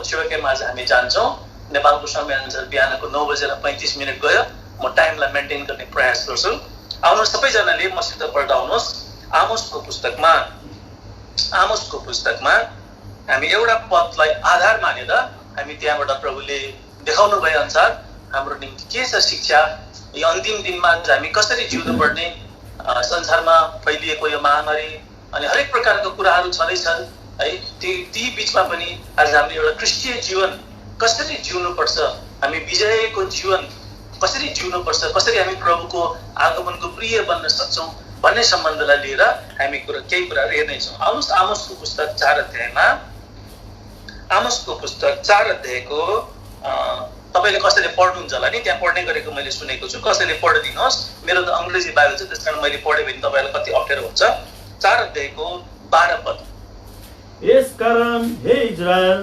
सेवाकाईमा आज हामी जान्छौँ। नेपालको समयअनुसार बिहानको 9:35 गयो। म टाइमलाई मेन्टेन गर्ने प्रयास गर्छु। आउनुहोस् सबैजनाले मसित पढ्दा आउनुहोस्। आमोसको पुस्तकमा हामी एउटा पदलाई आधार मानेर हामी त्यहाँबाट प्रभुले देखाउनु भए अनुसार हाम्रो निम्ति के छ शिक्षा, यो अन्तिम दिनमा हामी कसरी जिउनु पर्ने, संसारमा फैलिएको यो महामारी अनि हरेक प्रकारको कुराहरू छँदैछन् है, ती बीचमा पनि आज हामीले एउटा क्रिस्टीय जीवन कसरी जिउनु पर्छ, हामी विजयको जीवन कसरी जिउनु पर्छ, कसरी हामी प्रभुको आगमनको प्रिय बन्न सक्छौँ भन्ने सम्बन्धलाई लिएर हामी केही कुराहरू हेर्नेछौँ। आउनुहोस् आमोसको पुस्तक 4 अध्यायमा, आमोसको पुस्तक 4 अध्यायको तपाईले कसैले पढ्नुहुन्छ होला नि, त्यहाँ पढ्ने गरेको मैले सुनेको छु। कसैले पढिदिनुहोस्। मेरो त अंग्रेजी बाइबल छ, त्यसकारण मैले पढेँ भने तपाईलाई कति अप्ठ्यारो हुन्छ। 4 अध्यायको 12 पद। यसकारण हे इजरायल,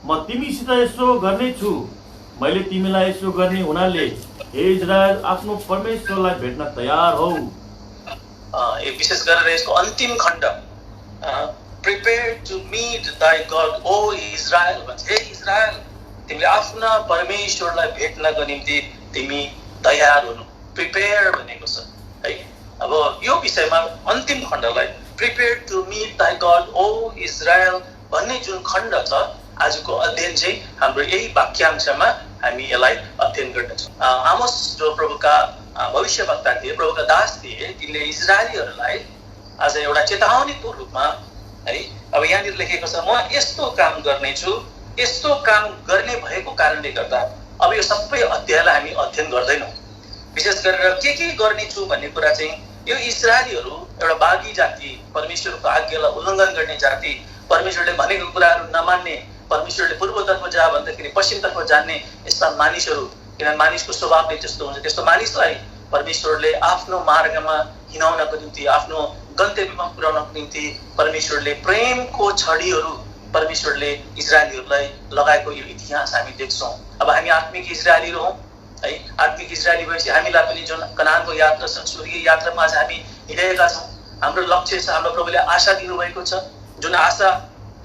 म तिमीसित यसो गर्ने छु, मैले तिमीलाई यसो गर्ने हुनाले हे इजरायल आफ्नो परमेश्वरलाई भेट्न तयार हौ। यो विशेष गरेर यसको अन्तिम खण्ड प्रिपेयर टु मीट दाई गॉड ओ इजरायल भन्छ। हे इजरायल, तिमीले आफ्ना परमेश्वरलाई भेट्नको निम्ति तिमी तयार हुनु। प्रिपेयर भनेको छ है। अब यो विषयमा अन्तिम खण्डलाई प्रिपेयर टु मीट दाई गॉड ओ इजरायल भन्ने जुन खण्ड छ, आजको अध्ययन चाहिँ हाम्रो यही वाक्यांशमा हामी यसलाई अध्ययन गर्नेछौँ। आमोस जो प्रभुका भविष्यवक्ता थिए, प्रभुका दास थिए, तिनले इजरायलीहरूलाई आज एउटा चेतावनीको रूपमा है, अब यहाँनिर लेखेको छ म यस्तो काम गर्नेछु, यस्तो काम गर्ने भएको कारणले गर्दा अब यो सबै अध्यायलाई हामी अध्ययन गर्दैनौँ। विशेष गरेर के गर्नेछु भन्ने कुरा चाहिँ यो इजरायलीहरू एउटा बागी जाति, परमेश्वरको आज्ञालाई उल्लङ्घन गर्ने जाति, परमेश्वरले भनेको कुराहरू नमान्ने, परमेश्वरले पूर्वतर्फ जा भन्दाखेरि पश्चिमतर्फ जान्ने यस्ता मानिसहरू, किनभने मानिसको स्वभावले त्यस्तो हुन्छ, त्यस्तो मानिसलाई परमेश्वरले आफ्नो मार्गमा हिँडाउनको निम्ति, आफ्नो गन्तव्यमा पुर्याउनको निम्ति परमेश्वरले प्रेमको छडीहरू परमेश्वरले इजरायलीहरूलाई लगाएको यो इतिहास हामी देख्छौँ। अब हामी आत्मिक इजरायलीहरू हौँ है। आत्मिक इजरायली भएपछि हामीलाई पनि जुन कनानको यात्रा छ, स्वर्गीय यात्रामा आज हामी हिँडेका छौँ। हाम्रो लक्ष्य छ, हाम्रो प्रभुले आशा दिनुभएको छ, जुन आशा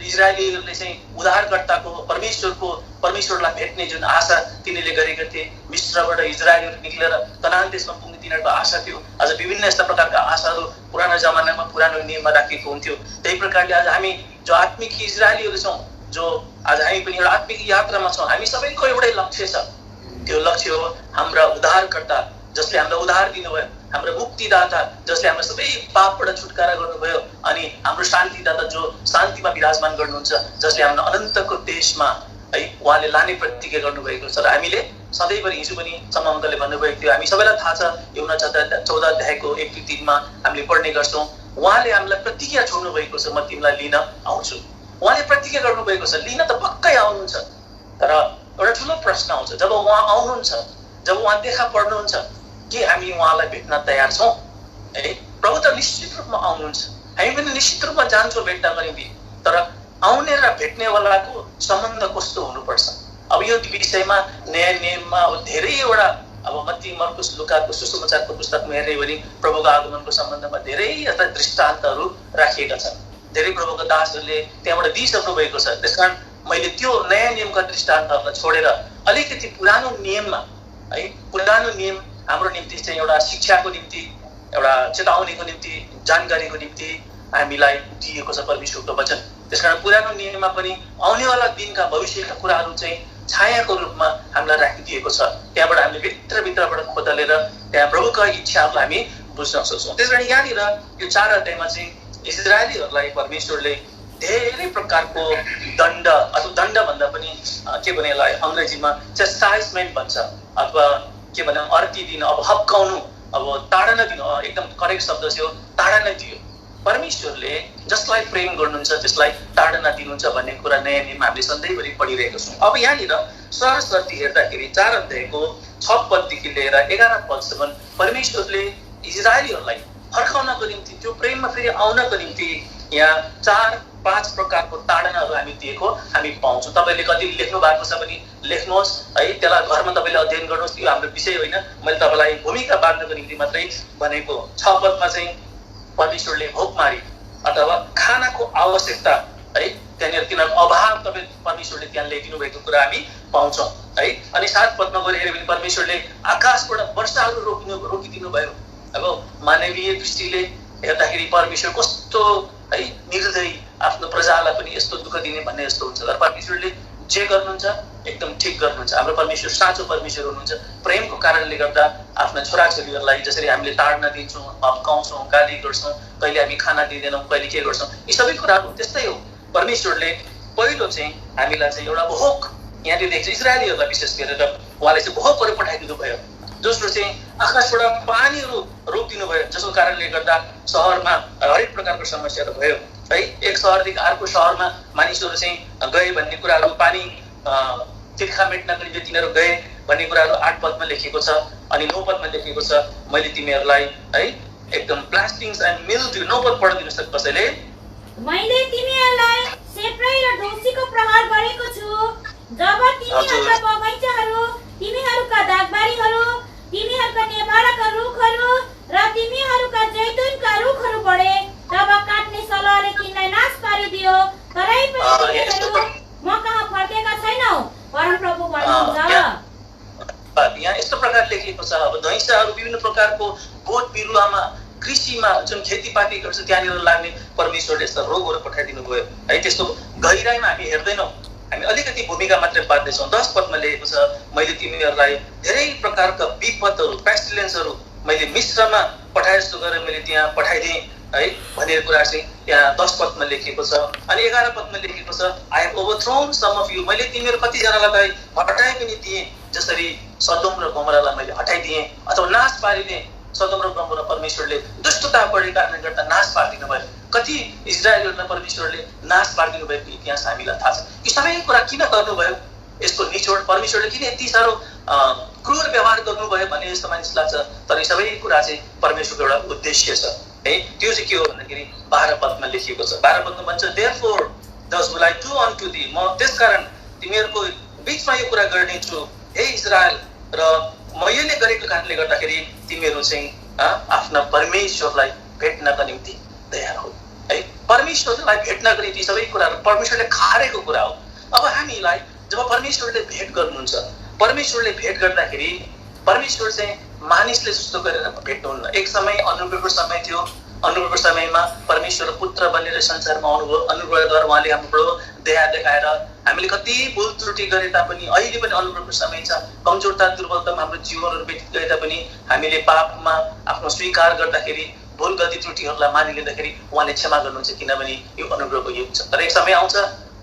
इजरायलीहरूले चाहिँ उद्धारकर्ताको परमेश्वरलाई भेट्ने जुन आशा तिनीहरूले गरेका थिए। मिस्रबाट इजरायलीहरू निक्लेर कनान देशमा पुग्ने तिनीहरूको आशा थियो। आज विभिन्न यस्ता प्रकारका आशाहरू पुरानो जमानामा पुरानो नियममा राखिएको हुन्थ्यो। त्यही प्रकारले आज हामी जो आत्मिक इजरायलीहरू छौँ, जो आज हामी पनि एउटा आत्मिक यात्रामा छौँ, हामी सबैको एउटै लक्ष्य छ। त्यो लक्ष्य हो हाम्रा उद्धारकर्ता जसले हामीलाई उद्धार दिनुभयो, हाम्रो मुक्तिदाता जसले हाम्रो सबै पापबाट छुटकारा गर्नुभयो, अनि हाम्रो शान्तिदाता जो शान्तिमा विराजमान गर्नुहुन्छ, जसले हाम्रो अनन्तको देशमा है उहाँले लाने प्रतिज्ञा गर्नुभएको छ। र हामीले सधैँभरि हिजो पनि सम्मले भन्नुभएको थियो, हामी सबैलाई थाहा छ, यूहन्ना 14 अध्यायको 1-3मा हामीले पढ्ने गर्छौँ। उहाँले हामीलाई प्रतिज्ञा छोड्नु भएको छ, म तिमीलाई लिन आउँछु। उहाँले प्रतिज्ञा गर्नुभएको छ, लिन त पक्कै आउनुहुन्छ। तर एउटा ठुलो प्रश्न आउँछ, जब उहाँ आउनुहुन्छ, जब उहाँ देखा पर्नुहुन्छ, के हामी उहाँलाई भेट्न तयार छौँ है? प्रभु त निश्चित रूपमा आउनुहुन्छ, हामी पनि निश्चित रूपमा जान्छौँ भेट्नको निम्ति। तर आउने र भेट्नेवालाको सम्बन्ध कस्तो हुनुपर्छ? अब यो विषयमा नयाँ नियममा अब धेरैवटा, अब मत्ती, मर्कुस, लुकाको सुसमाचारको पुस्तकमा हेर्ने भने प्रभुको आगमनको सम्बन्धमा धेरै यस्ता दृष्टान्तहरू राखिएका छन्। धेरै प्रभुको दासहरूले त्यहाँबाट दिइसक्नु भएको छ। त्यसकारण मैले त्यो नयाँ नियमका दृष्टान्तहरूलाई छोडेर अलिकति पुरानो नियममा है, पुरानो नियम हाम्रो निम्ति चाहिँ एउटा शिक्षाको निम्ति, एउटा चेतावनीको निम्ति, जानकारीको निम्ति हामीलाई दिएको छ परमेश्वरको वचन। त्यसकारण पुरानो नियममा पनि आउनेवाला दिनका भविष्यका कुराहरू चाहिँ छायाको रूपमा हामीलाई राखिदिएको छ। त्यहाँबाट हामीले भित्रभित्रबाट खोदलेर त्यहाँ प्रभुका इच्छाहरूलाई हामी बुझ्न सक्छौँ। त्यस कारण यहाँनिर यो 4 अध्यायमा चाहिँ इजरायलीहरूलाई परमेश्वरले धेरै प्रकारको दण्ड, अथवा दण्ड भन्दा पनि के भने यसलाई अङ्ग्रेजीमा चेस्टाइजमेन्ट भन्छ, अथवा के भने अर्ती दिनु, अब हप्काउनु, अब ताडना दिनु, एकदम करेक्ट शब्द थियो, ताडना दियो। परमेश्वरले जसलाई प्रेम गर्नुहुन्छ त्यसलाई ताडना दिनुहुन्छ भन्ने कुरा नयाँ नियममा हामीले सधैँभरि पढिरहेको छौँ। अब यहाँनिर सरस्वती हेर्दाखेरि 4 अध्यायको 6 पददेखि लिएर 11 पदसम्म परमेश्वरले इजरायलीहरूलाई फर्काउनको निम्ति, त्यो प्रेममा फेरि आउनको निम्ति यहाँ 4-5 प्रकारको ताडनाहरू हामी दिएको हामी पाउँछौँ। तपाईँले कति लेख्नु भएको छ भने लेख्नुहोस् है, त्यसलाई घरमा तपाईँले अध्ययन गर्नुहोस्। यो हाम्रो विषय होइन, मैले तपाईँलाई भूमिका बाँध्नको निम्ति मात्रै भनेको। 6 पदमा चाहिँ परमेश्वरले भोकमारी अथवा खानाको आवश्यकता है, त्यहाँनिर तिनीहरूको अभाव तपाईँ परमेश्वरले त्यहाँ ल्याइदिनु भएको कुरा हामी पाउँछौँ है। अनि 7 पदमा गएर हेऱ्यो भने परमेश्वरले आकाशबाट वर्षाहरू रोकिदिनु भयो। अब मानवीय दृष्टिले हेर्दाखेरि परमेश्वर कस्तो है निर्दयी, आफ्नो प्रजालाई पनि यस्तो दुःख दिने भन्ने जस्तो हुन्छ। तर परमेश्वरले जे गर्नुहुन्छ एकदम ठिक गर्नुहुन्छ। हाम्रो परमेश्वर साँचो परमेश्वर हुनुहुन्छ। प्रेमको कारणले गर्दा आफ्ना छोराछोरीहरूलाई जसरी हामीले ताड्न दिन्छौँ, हप्काउँछौँ, गाली गर्छौँ, कहिले हामी खाना दिँदैनौँ, कहिले के गर्छौँ, यी सबै कुराहरू त्यस्तै हो। परमेश्वरले पहिलो चाहिँ हामीलाई चाहिँ एउटा भोक, यहाँनिर देख्छ इजरायलीहरूलाई विशेष गरेर उहाँले चाहिँ भोकहरू पठाइदिनु भयो। दोस्रो चाहिँ आकाशबाट पानीहरू रोकिदिनु भयो, जसको कारणले गर्दा सहरमा हरेक प्रकारको समस्याहरू भयो है। एक सहरदेखि अर्को सहरमा मानिसहरू चाहिँ गए भन्ने कुराहरू, पानी तिर्खा मेट्नको निम्ति तिनीहरू गए भन्ने कुराहरू 8 पदमा लेखिएको छ। अनि 9 पदमा लेखिएको छ, मैले तिमीहरूलाई है एकदम ब्लास्टिङ्स एन्ड मिल्ड्यू। 9 पद पढिदिनुहोस् त कसैले। मैले तिमीहरूलाई सेप्रै र ढुसीको प्रहार गरेको छु, जब तिमीहरूका बगैँचाहरू, तिमीहरूका दागबारीहरू, तिमीहरूका नेभाराका रुखहरू र तिमीहरूका जैतुनका रुखहरू बढे, तब काट्ने सलहले तिमीलाई नाश पारिदियो, तरै पनि तिमीहरू म कहाँ फर्केका छैनौ, परमप्रभु भन्नुहुन्छ। यहाँ यस्तो प्रकार लेखिएको छ, अब धैँचाहरू विभिन्न प्रकारको बोट बिरुवामा, कृषिमा जुन खेतीपाती गर्छ त्यहाँनिर लाग्ने परमेश्वरले यस्ता रोगहरू पठाइदिनु भयो है। त्यस्तो गहिराइमा हामी हेर्दैनौँ, हामी अलिकति भूमिका मात्रै पार्दैछौँ। 10 पदमा लेखेको छ, मैले तिमीहरूलाई धेरै प्रकारका विपदहरू, पेस्टिलेन्सहरू मैले मिश्रमा पठाए जस्तो गरेर मैले त्यहाँ पठाइदिएँ है भन्ने कुरा चाहिँ यहाँ 10 पदमा लेखिएको छ। अनि 11 पदमा लेखिएको छ, I have overthrown some of you, मैले तिमीहरू कतिजनालाई हटाइ पनि दिएँ, जसरी सदोम र गमोरालाई मैले हटाइदिएँ अथवा नाश पारिदिएँ। सदोम र गमोरा परमेश्वरले दुष्टता बढेको कारणले गर्दा नाश पारिदिनु भयो। कति इजरायलीहरूलाई परमेश्वरले नाश पारिदिनु भएको इतिहास हामीलाई थाहा छ। यी सबै कुरा किन गर्नुभयो, यसको निचोड परमेश्वरले किन यति साह्रो क्रूर व्यवहार गर्नुभयो भन्ने जस्तो मानिस लाग्छ। तर यी सबै कुरा चाहिँ परमेश्वरको एउटा उद्देश्य छ है। त्यो चाहिँ के हो भन्दाखेरि 12 पदमा लेखिएको छ। 12 पदमा भन्छ, देयरफोर दस विल आई डू अनटु थी, म त्यसकारण तिमीहरूको बिचमा यो कुरा गर्नेछु हे इजरायल, र म यसले गरेको कारणले गर्दाखेरि तिमीहरू चाहिँ आफ्ना परमेश्वरलाई भेट्नको निम्ति तयार हो है। परमेश्वरलाई भेट्नको निम्ति सबै कुराहरू परमेश्वरले खारेको कुरा हो। अब हामीलाई जब परमेश्वरले भेट गर्नुहुन्छ, परमेश्वरले भेट गर्दाखेरि परमेश्वर चाहिँ मानिसले जस्तो गरेर भेट्नुहुन्न। एक समय अनुग्रहको समय थियो, अनुग्रहको समयमा परमेश्वर पुत्र बनेर संसारमा आउनुभयो। अनुग्रहद्वारा उहाँले हाम्रो दया देखाएर हामीले कति भुल त्रुटि गरे तापनि अहिले पनि अनुग्रहको समय छ। कमजोरता दुर्बलतामा हाम्रो जीवनहरू व्यतीत गरे तापनि हामीले पापमा आफ्नो स्वीकार गर्दाखेरि, भुल गल्ती त्रुटिहरूलाई मानिलिँदाखेरि उहाँले क्षमा गर्नुहुन्छ, किनभने यो अनुग्रहको युग छ। तर एक समय आउँछ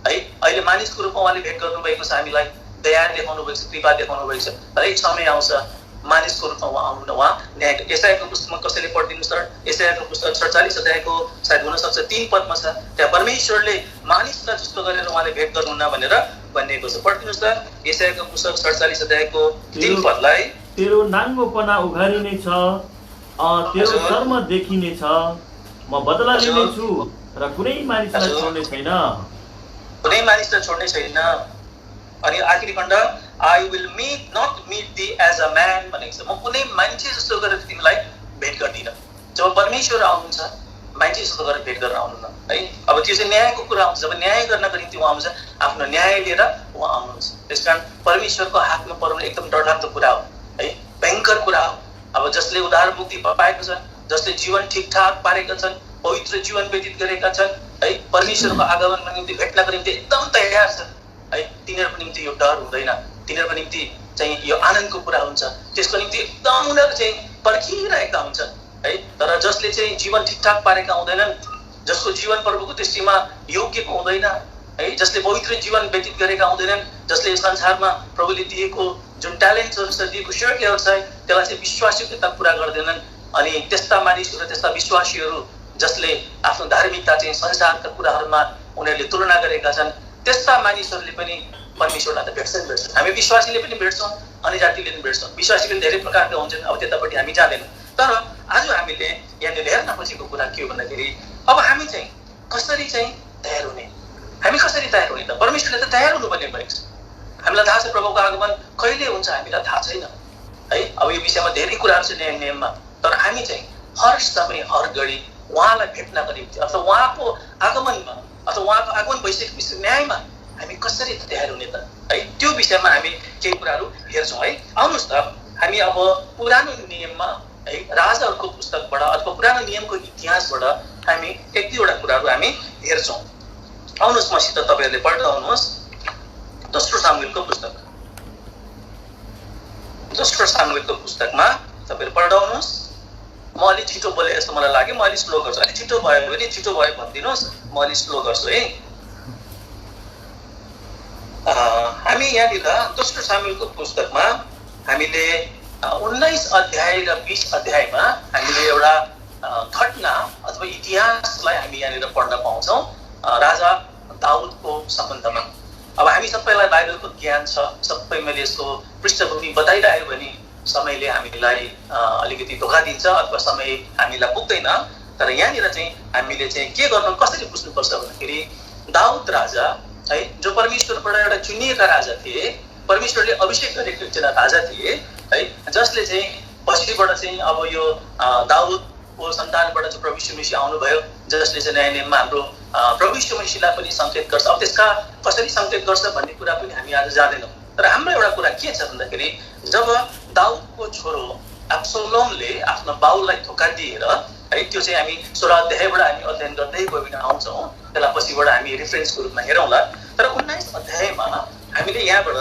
है, अहिले मानिसको रूपमा उहाँले भेट गर्नुभएको छ, हामीलाई दया देखाउनु भएको छ, कृपा देखाउनु भएको छ। तर एक समय आउँछ मानिसको रूपमा उहाँ आउनु, उहाँ न्यायको। यशायाको पुस्तकमा कसैले पढिदिनुहोस् त, यशायाको पुस्तक 47 अध्यायको सायद हुनसक्छ 3 पदमा छ, त्यहाँ परमेश्वरले मानिसलाई जस्तो गरेर उहाँले भेट गर्नुहुन्न भनेर भनिएको छ। पढिदिनुहोस् त यशायाको पुस्तक 47 अध्यायको 3 पदलाई। तेरो नाङ्गोपना उघारिने छ, तेरो कर्म देखिने छ, म बदला लिनेछु र कुनै मानिसलाई छोड्ने छैन, कुनै मानिसलाई छोड्ने छैन। अनि आखिरी खण्ड, I will not meet thee as a man भनेको छ, म कुनै मान्छे जस्तो गरेर तिमीलाई भेट गर्दिनँ। जब परमेश्वर आउनुहुन्छ, मान्छे जस्तो गरेर भेट गर्न आउनुहुन्न है। अब त्यो चाहिँ न्यायको कुरा आउँछ, जब न्याय गर्नको निम्ति उहाँ आउँछ, आफ्नो न्याय लिएर उहाँ आउनुहुन्छ। त्यस कारण परमेश्वरको हातमा पर्नु एकदम डरलाग्दो कुरा हो है, भयङ्कर कुरा हो। अब जसले उद्धार मुक्ति पाएका छन्, जसले जीवन ठिकठाक पारेका छन्, पवित्र जीवन व्यतीत गरेका छन् है, परमेश्वरको आगमनको निम्ति भेट्नको निम्ति एकदम तयार छन् है, तिनीहरूको निम्ति यो डर हुँदैन, तिनीहरूको निम्ति चाहिँ यो आनन्दको कुरा हुन्छ। त्यसको निम्ति एकदम उनीहरू चाहिँ पर्खिरहेका हुन्छन् है। तर जसले चाहिँ जीवन ठिकठाक पारेका हुँदैनन्, जसको जीवन प्रभुको दृष्टिमा योग्यको हुँदैन है, जसले पवित्र जीवन व्यतीत गरेका हुँदैनन्, जसले संसारमा प्रभुले दिएको जुन ट्यालेन्ट्सहरू छ, दिएको शक्तिहरू छ, त्यसलाई चाहिँ विश्वासयोग्यता पुरा गर्दैनन्। अनि त्यस्ता मानिसहरू, त्यस्ता विश्वासीहरू जसले आफ्नो धार्मिकता चाहिँ संसारका कुराहरूमा उनीहरूले तुलना गरेका छन्, त्यस्ता मानिसहरूले पनि परमेश्वरलाई त भेट्छन् भेट्छन्। हामी विश्वासीले पनि भेट्छौँ, अनि जातिले पनि भेट्छौँ। विश्वासीले धेरै प्रकारका हुन्छन्, अब त्यतापट्टि हामी जाँदैनौँ। तर आज हामीले यहाँनिर हेर्न खोजेको कुरा के हो भन्दाखेरि, अब हामी चाहिँ कसरी चाहिँ तयार हुने, हामी कसरी तयार हुने त? परमेश्वरले त तयार हुनुपर्ने भएको छ। हामीलाई थाहा छ प्रभुको आगमन कहिले हुन्छ, हामीलाई थाहा छैन है। अब यो विषयमा धेरै कुराहरू छ नियममा, तर हामी चाहिँ हर समय हर घडी उहाँलाई भेट्नको निम्ति अथवा उहाँको आगमनमा अथवा उहाँको आगमन भइसकेपछि न्यायमा हामी कसरी तयार हुने त है, त्यो विषयमा हामी केही कुराहरू हेर्छौँ है। आउनुहोस् त हामी अब पुरानो नियममा है राजाहरूको पुस्तकबाट अथवा पुरानो नियमको इतिहासबाट हामी एक दुईवटा कुराहरू हामी हेर्छौँ। आउनुहोस् मसित तपाईँहरूले पढ्नुहोस् दोस्रो सामुएलको पुस्तक, दोस्रो सामुएलको पुस्तकमा तपाईँहरू पढ्नुहोस्। म अलिक छिटो बोले जस्तो मलाई लाग्यो, म अलिक स्लो गर्छु, अलिक छिटो भयो भने छिटो भयो भनिदिनुहोस्, म अलिक स्लो गर्छु है। हामी यहाँनिर दोस्रो सामुएलको पुस्तकमा हामीले 19 अध्याय र 20 अध्यायमा हामीले एउटा घटना अथवा इतिहासलाई हामी यहाँनिर पढ्न पाउँछौँ राजा दाउदको सम्बन्धमा। अब हामी सबैलाई बाइबलको ज्ञान छ, सबै मैले यसको पृष्ठभूमि बताइरह्यो भने समयले हामीलाई अलिकति धोका दिन्छ अथवा समय हामीलाई पुग्दैन। तर यहाँनिर चाहिँ हामीले चाहिँ के गर्नु, कसरी बुझ्नुपर्छ भन्दाखेरि दाउद राजा है, जो परमेश्वरबाट एउटा चुनिएका राजा थिए, परमेश्वरले अभिषेक गरेको एकजना राजा थिए है, जसले चाहिँ पछिबाट चाहिँ अब यो दाउदको सन्तानबाट चाहिँ प्रभु यीशु मसीह आउनुभयो, जसले चाहिँ नयाँ नियममा हाम्रो प्रभु यीशु मसीहलाई पनि सङ्केत गर्छ। अब त्यसका कसरी सङ्केत गर्छ भन्ने कुरा पनि हामी आज जाँदैनौँ। तर हाम्रो एउटा कुरा के छ भन्दाखेरि जब दाउदको छोरो अब्सलोमले आफ्नो बाउलाई धोका दिएर है, त्यो चाहिँ हामी 16 अध्यायबाट हामी अध्ययन गर्दै गयो भने आउँछौँ, त्यसलाई पछिबाट हामी रेफरेन्सको रूपमा हेरौँला। तर 19 अध्यायमा हामीले यहाँबाट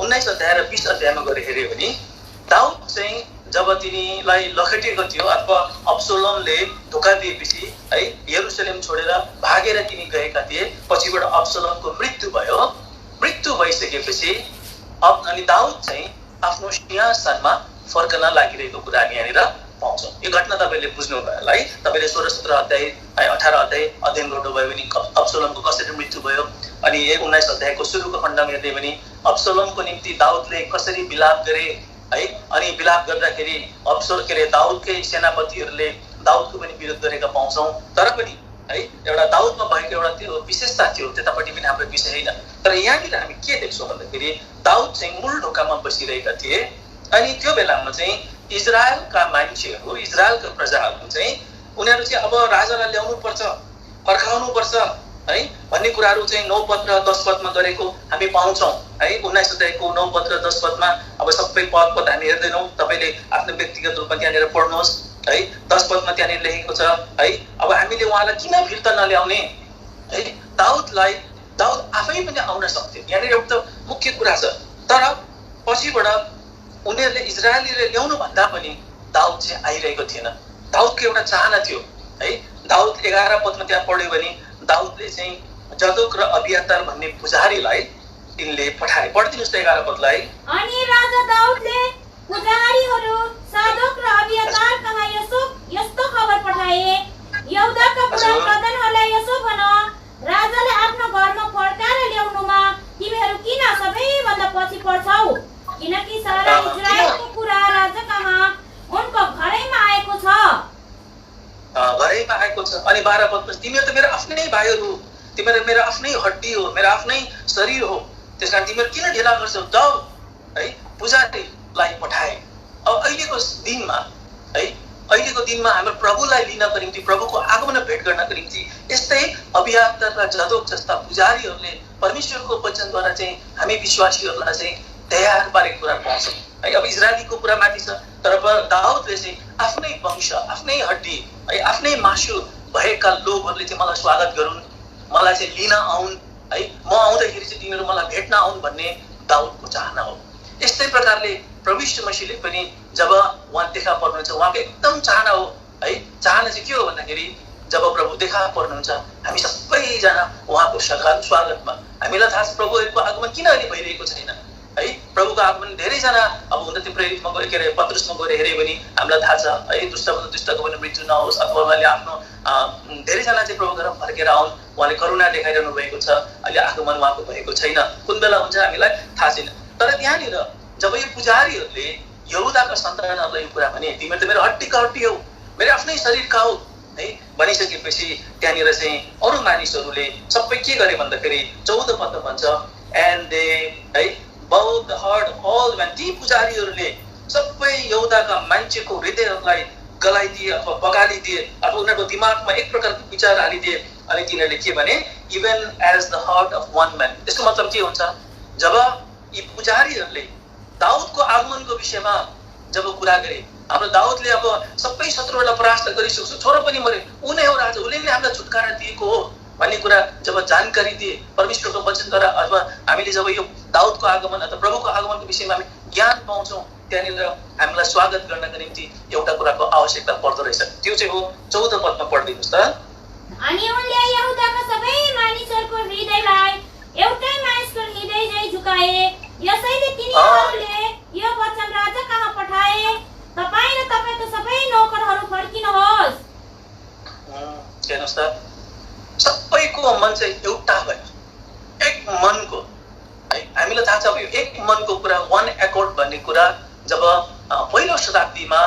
19 अध्याय र 20 अध्यायमा गएर हेऱ्यो भने दाउद चाहिँ जब तिनीलाई लखेटिएको थियो अथवा अब्सलोमले धोका दिएपछि है यरुसलेम छोडेर भागेर तिनी गएका थिए, पछिबाट अब्सलोमको मृत्यु भयो। मृत्यु भइसकेपछि अनि दाउद चाहिँ आफ्नो सिंहासनमा फर्कन लागिरहेको कुरा हामी यहाँनिर पाउँछौँ। यो घटना तपाईँले बुझ्नुभयो होला है। तपाईँले 16, 17 अध्याय 18 अध्याय अध्ययन गर्नुभयो भने अब्सलोमको कसरी मृत्यु भयो, अनि 19 अध्यायको सुरुको खण्डमा हेर्दै भने अब्सलोमको निम्ति दाउदले कसरी विलाप गरे है, अनि विलाप गर्दाखेरि दाउदकै सेनापतिहरूले दाउदको पनि विरोध गरेका पाउँछौँ। तर पनि है एउटा दाउदमा भएको एउटा त्यो विशेषता थियो, त्यतापट्टि पनि हाम्रो विषय होइन। तर यहाँनिर हामी के देख्छौँ भन्दाखेरि दाउद चाहिँ मूल ढोकामा बसिरहेका थिए, अनि त्यो बेलामा चाहिँ इजरायलका मान्छेहरू, इजरायलका प्रजाहरू चाहिँ उनीहरू चाहिँ अब राजालाई ल्याउनु पर्छ, फर्काउनु पर्छ है भन्ने कुराहरू चाहिँ 9 पद र 10 पदमा गरेको हामी पाउँछौँ है। 19 अध्यायको 9 पद र 10 पदमा अब सबै पद हामी हेर्दैनौँ, तपाईँले आफ्नो व्यक्तिगत रूपमा त्यहाँनिर पढ्नुहोस् है। 10 पदमा त्यहाँनिर लेखेको छ है, अब हामीले उहाँलाई किन फिर्ता नल्याउने है, दाउद आफै पनि आउन सक्थ्यो, यहाँनिर एउटा मुख्य कुरा छ। तर पछिबाट उनीहरूले इजरायलीले ल्याउनु भन्दा पनि दाउद चाहिँ आइरहेको थिएन। दाउदको एउटा चाहना थियो है। दाउद 11 पदमा त्यहाँ पढ्यो भने दाउदले चाहिँ जदोक र अबियातार भन्ने पुजारीलाई तिनले पठाए। पढिदिनुहोस् त 11 पदलाई। अनि राजा दाउदले पुजारीहरू सादोक र अबियातार कहाँ यस्तो खबर पठाए, यहुदाका पुराण प्रधानहरूलाई यसो भन, राजाले आफ्नो घरमा फर्काएर ल्याउनुमा तिमीहरू किन सबैभन्दा पछि पर्छौ, किनकि सारा इजरायलको कुरा राजा कहाँ उनको घरैमा आएको छ। घरैमा आएको छ। अनि 12 पदमा तिमीहरू त मेरो आफ्नै भाइहरू हो, तिमीहरू मेरो आफ्नै हड्डी हो, मेरो आफ्नै शरीर हो, त्यसकारण तिमीहरू किन ढिला गर्छौ, जाऊ है। पुजारीलाई पठाए। अब अहिलेको दिनमा हाम्रो प्रभुलाई लिनको निम्ति, प्रभुको आगमन भेट गर्नको निम्ति यस्तै अबियातार र जदोक जस्ता पुजारीहरूले परमेश्वरको वचनद्वारा चाहिँ हामी विश्वासीहरूलाई चाहिँ तयार पारेको कुरा पाउँछौँ है। अब इजरायलीको कुरा माथि छ, तर दाउदले चाहिँ आफ्नै वंश, आफ्नै हड्डी है, आफ्नै मासु भएका लोकहरूले चाहिँ मलाई स्वागत गरून्, मलाई चाहिँ लिन आउन् है, म आउँदाखेरि चाहिँ तिमीहरू मलाई भेट्न आउन् भन्ने दाउदको चाहना हो। यस्तै प्रकारले प्रभु यीशु मसीहले पनि जब उहाँ देखा पर्नुहुन्छ, उहाँको एकदम चाहना हो है। चाहना चाहिँ के हो भन्दाखेरि जब प्रभु देखा पर्नुहुन्छ हामी सबैजना उहाँको स्वागतमा, हामीलाई थाहा छ प्रभुको आगमन किन अहिले भइरहेको छैन है। प्रभुको आगमन धेरैजना अब हुन त्यो प्रेरितमा गएर के अरे पत्रुसमा गएर हेऱ्यो भने हामीलाई थाहा छ है, दुष्टको पनि मृत्यु नहोस्, अथवा उहाँले आफ्नो धेरैजना चाहिँ प्रभु घर फर्केर आउन्, उहाँले करुणा देखाइरहनु भएको छ। अहिले आगमन उहाँको भएको छैन, कुन बेला हुन्छ हामीलाई थाहा छैन। तर त्यहाँनिर जब यो पुजारीहरूले यहुदाका सन्तानहरूलाई यो कुरा भने, तिमीहरू त मेरो हड्डीका हड्डी हौ, मेरो आफ्नै शरीरका हो है भनिसकेपछि त्यहाँनिर चाहिँ अरू मानिसहरूले सबै के गरे भन्दाखेरि 14 पदमा भन्छ, एन्ड दे है both heard all when ती पुजारीहरूले सबै यहुदाका मान्छेको हृदयहरूलाई गलाइदिए अथवा बगालिदिए, अथवा उनीहरूको दिमागमा एक प्रकारको विचार हालिदिए अनि तिनीहरूले के भने even as the heart of one man. त्यसको मतलब के हुन्छ, जब यी पुजारीहरूले दाउदको आगमनको विषयमा जब कुरा गरे, हाम्रो दाउदले अब सबै शत्रुहरूलाई परास्त गरिसक्छ, छोरो पनि मरे, ऊ नै हो राजा, उसले नै हामीलाई छुटकारा दिएको हो भन्ने कुरा जब जानकारी दिए परमेश्वरको वचनद्वारा, अथवा हामीले जब यो दाउदको आगमन अथवा प्रभुको आगमनको विषयमा हामी ज्ञान पाउँछौँ, त्यहाँनिर हामीलाई स्वागत गर्नको निम्ति एउटा कुराको आवश्यकता पर्दो रहेछ। त्यो चाहिँ हो 14 पदमा पढिदिनुहोस् त। अनि उनले यहुदाका सबै मानिसहरूको हृदयलाई एउटै मानिसको हृदय झैं झुकाए, यसैले तिनीहरूले यो वचन राजा कहाँ पठाए, तपाईँ र तपाईँको सबै नोकरहरू फर्किनुहोस्। हेर्नुहोस् त, सबैको मन चाहिँ एउटा भयो, एक मनको है। हामीलाई थाहा छ अब यो एक मनको कुरा, वान एकॉर्ड भन्ने कुरा जब पहिलो शताब्दीमा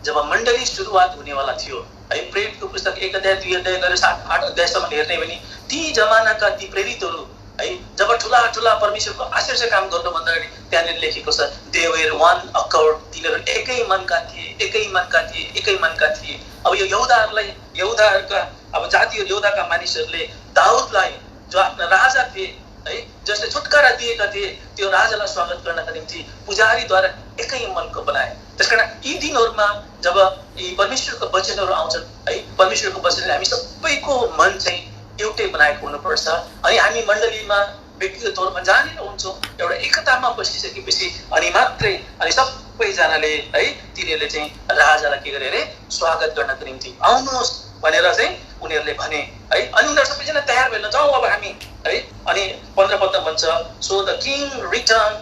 जब मण्डली सुरुवात हुनेवाला थियो है, प्रेरितको पुस्तक 1 अध्याय 2 अध्याय गरेर 7-8 अध्यायसम्म हेर्ने भने ती जमानाका ती प्रेरितहरू है, जब ठुला ठुला परमेश्वरको आश्चर्य काम गर्नु भन्दाखेरि त्यहाँनिर लेखेको छ दे वर वान अकॉर्ड, तिनीहरू एकै मनका थिए, एकै मनका थिए, एकै मनका थिए। अब यो यहुदाहरूका अब जातिहरू, यहुदाका मानिसहरूले दाउदलाई जो आफ्ना राजा थिए है, जसले छुटकारा दिएका थिए, त्यो राजालाई स्वागत गर्नका निम्ति पुजारीद्वारा एकै मनको बनाए। त्यसकारण यी दिनहरूमा जब यी परमेश्वरको वचनहरू आउँछन् है, परमेश्वरको वचनले हामी सबैको मन चाहिँ एउटै बनाएको हुनुपर्छ। अनि हामी मण्डलीमा व्यक्तिगत तौरमा जहाँनिर हुन्छौँ एउटा एकतामा बसिसकेपछि अनि मात्रै अनि सबैजनाले है तिनीहरूले चाहिँ राजालाई के गरे अरे स्वागत गर्नको निम्ति आउनुहोस् भनेर चाहिँ उनीहरूले भने है। अनि उनीहरू सबैजना तयार भएर जाउँ अब हामी है। अनि 15 पदमा भन्छ सो द किङ रिटर्न,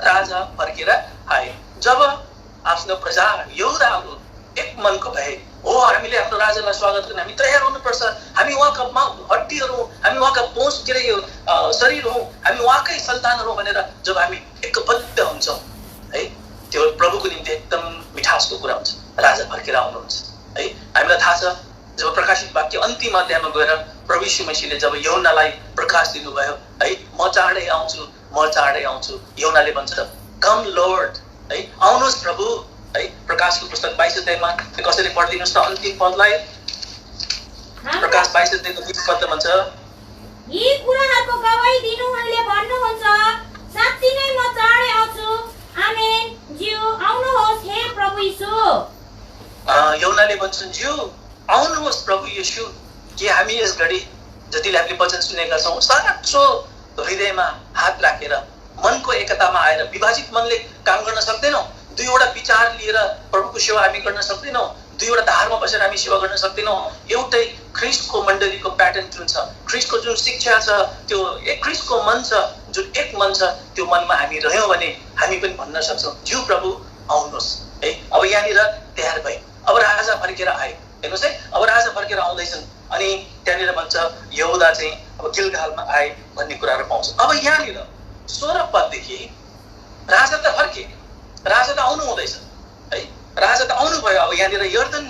राजा फर्केर आए। जब आफ्नो प्रजा यहुदाहरू एक मनको भए, हो हामीले आफ्नो राजालाई स्वागत गर्न हामी तयार हुनुपर्छ, हामी उहाँका हड्डीहरू, हामी उहाँका पहुँच के अरे यो शरीर हौँ, हामी उहाँकै सन्तानहरू भनेर जब हामी एकबद्ध हुन्छौँ है, त्यो प्रभुको निम्ति एकदम मिठासको कुरा हुन्छ। राजा फर्केर आउनुहुन्छ है। हामीलाई थाहा छ जब प्रकाशित वाक्य अन्तिम अध्यायमा गएर प्रभु यीशु मसीहले जब यहुन्नालाई प्रकाश दिनुभयो है, म चाँडै आउँछु, म चाँडै आउँछु, यहुन्नाले भन्छ कम लर्ड है, आउनुहोस् प्रभु है। प्रकाशको पुस्तक 22 अध्यायमा कसरी पढिदिनुहोस् त अन्तिम पदलाई। प्रकाश 22 अध्यायको 20 पद भन्छ यी कुराहरूको गवाही दिनु उनले भन्नुहुन्छ, साँच्चै नै म चाँडै आउँछु, आमेन, ज्यू आउनुहोस् हे प्रभु यीशु। यहुन्नाले भन्छन् ज्यू आउनुहोस् प्रभु येशू। के हामी यस घडी जतिले हामीले वचन सुनेका छौँ साँचो हृदयमा हात राखेर मनको एकतामा आएर विभाजित मनले काम गर्न सक्दैनौँ? दुईवटा विचार लिएर प्रभुको सेवा हामी गर्न सक्दैनौँ? दुईवटा धारमा बसेर हामी सेवा गर्न सक्दैनौँ? एउटै ख्रिस्टको मण्डलीको प्याटर्न जुन छ, ख्रिस्टको जुन शिक्षा छ, त्यो एक ख्रिस्टको मन छ, जुन एक मन छ, त्यो मनमा हामी रह्यौँ भने हामी पनि भन्न सक्छौँ ज्यू प्रभु आउनुहोस् है। अब यहाँनिर तयार भए, अब राजा फर्केर आए। हेर्नुहोस् है, अब राजा फर्केर आउँदैछन्। अनि त्यहाँनिर भन्छ यहुदा चाहिँ अब गिलगालमा आए भन्ने कुराहरू पाउँछ। अब यहाँनिर 16 पददेखि राजा त फर्के, राजा त आउनु हुँदैछ है, राजा त आउनुभयो। अब यहाँनिर यर्दन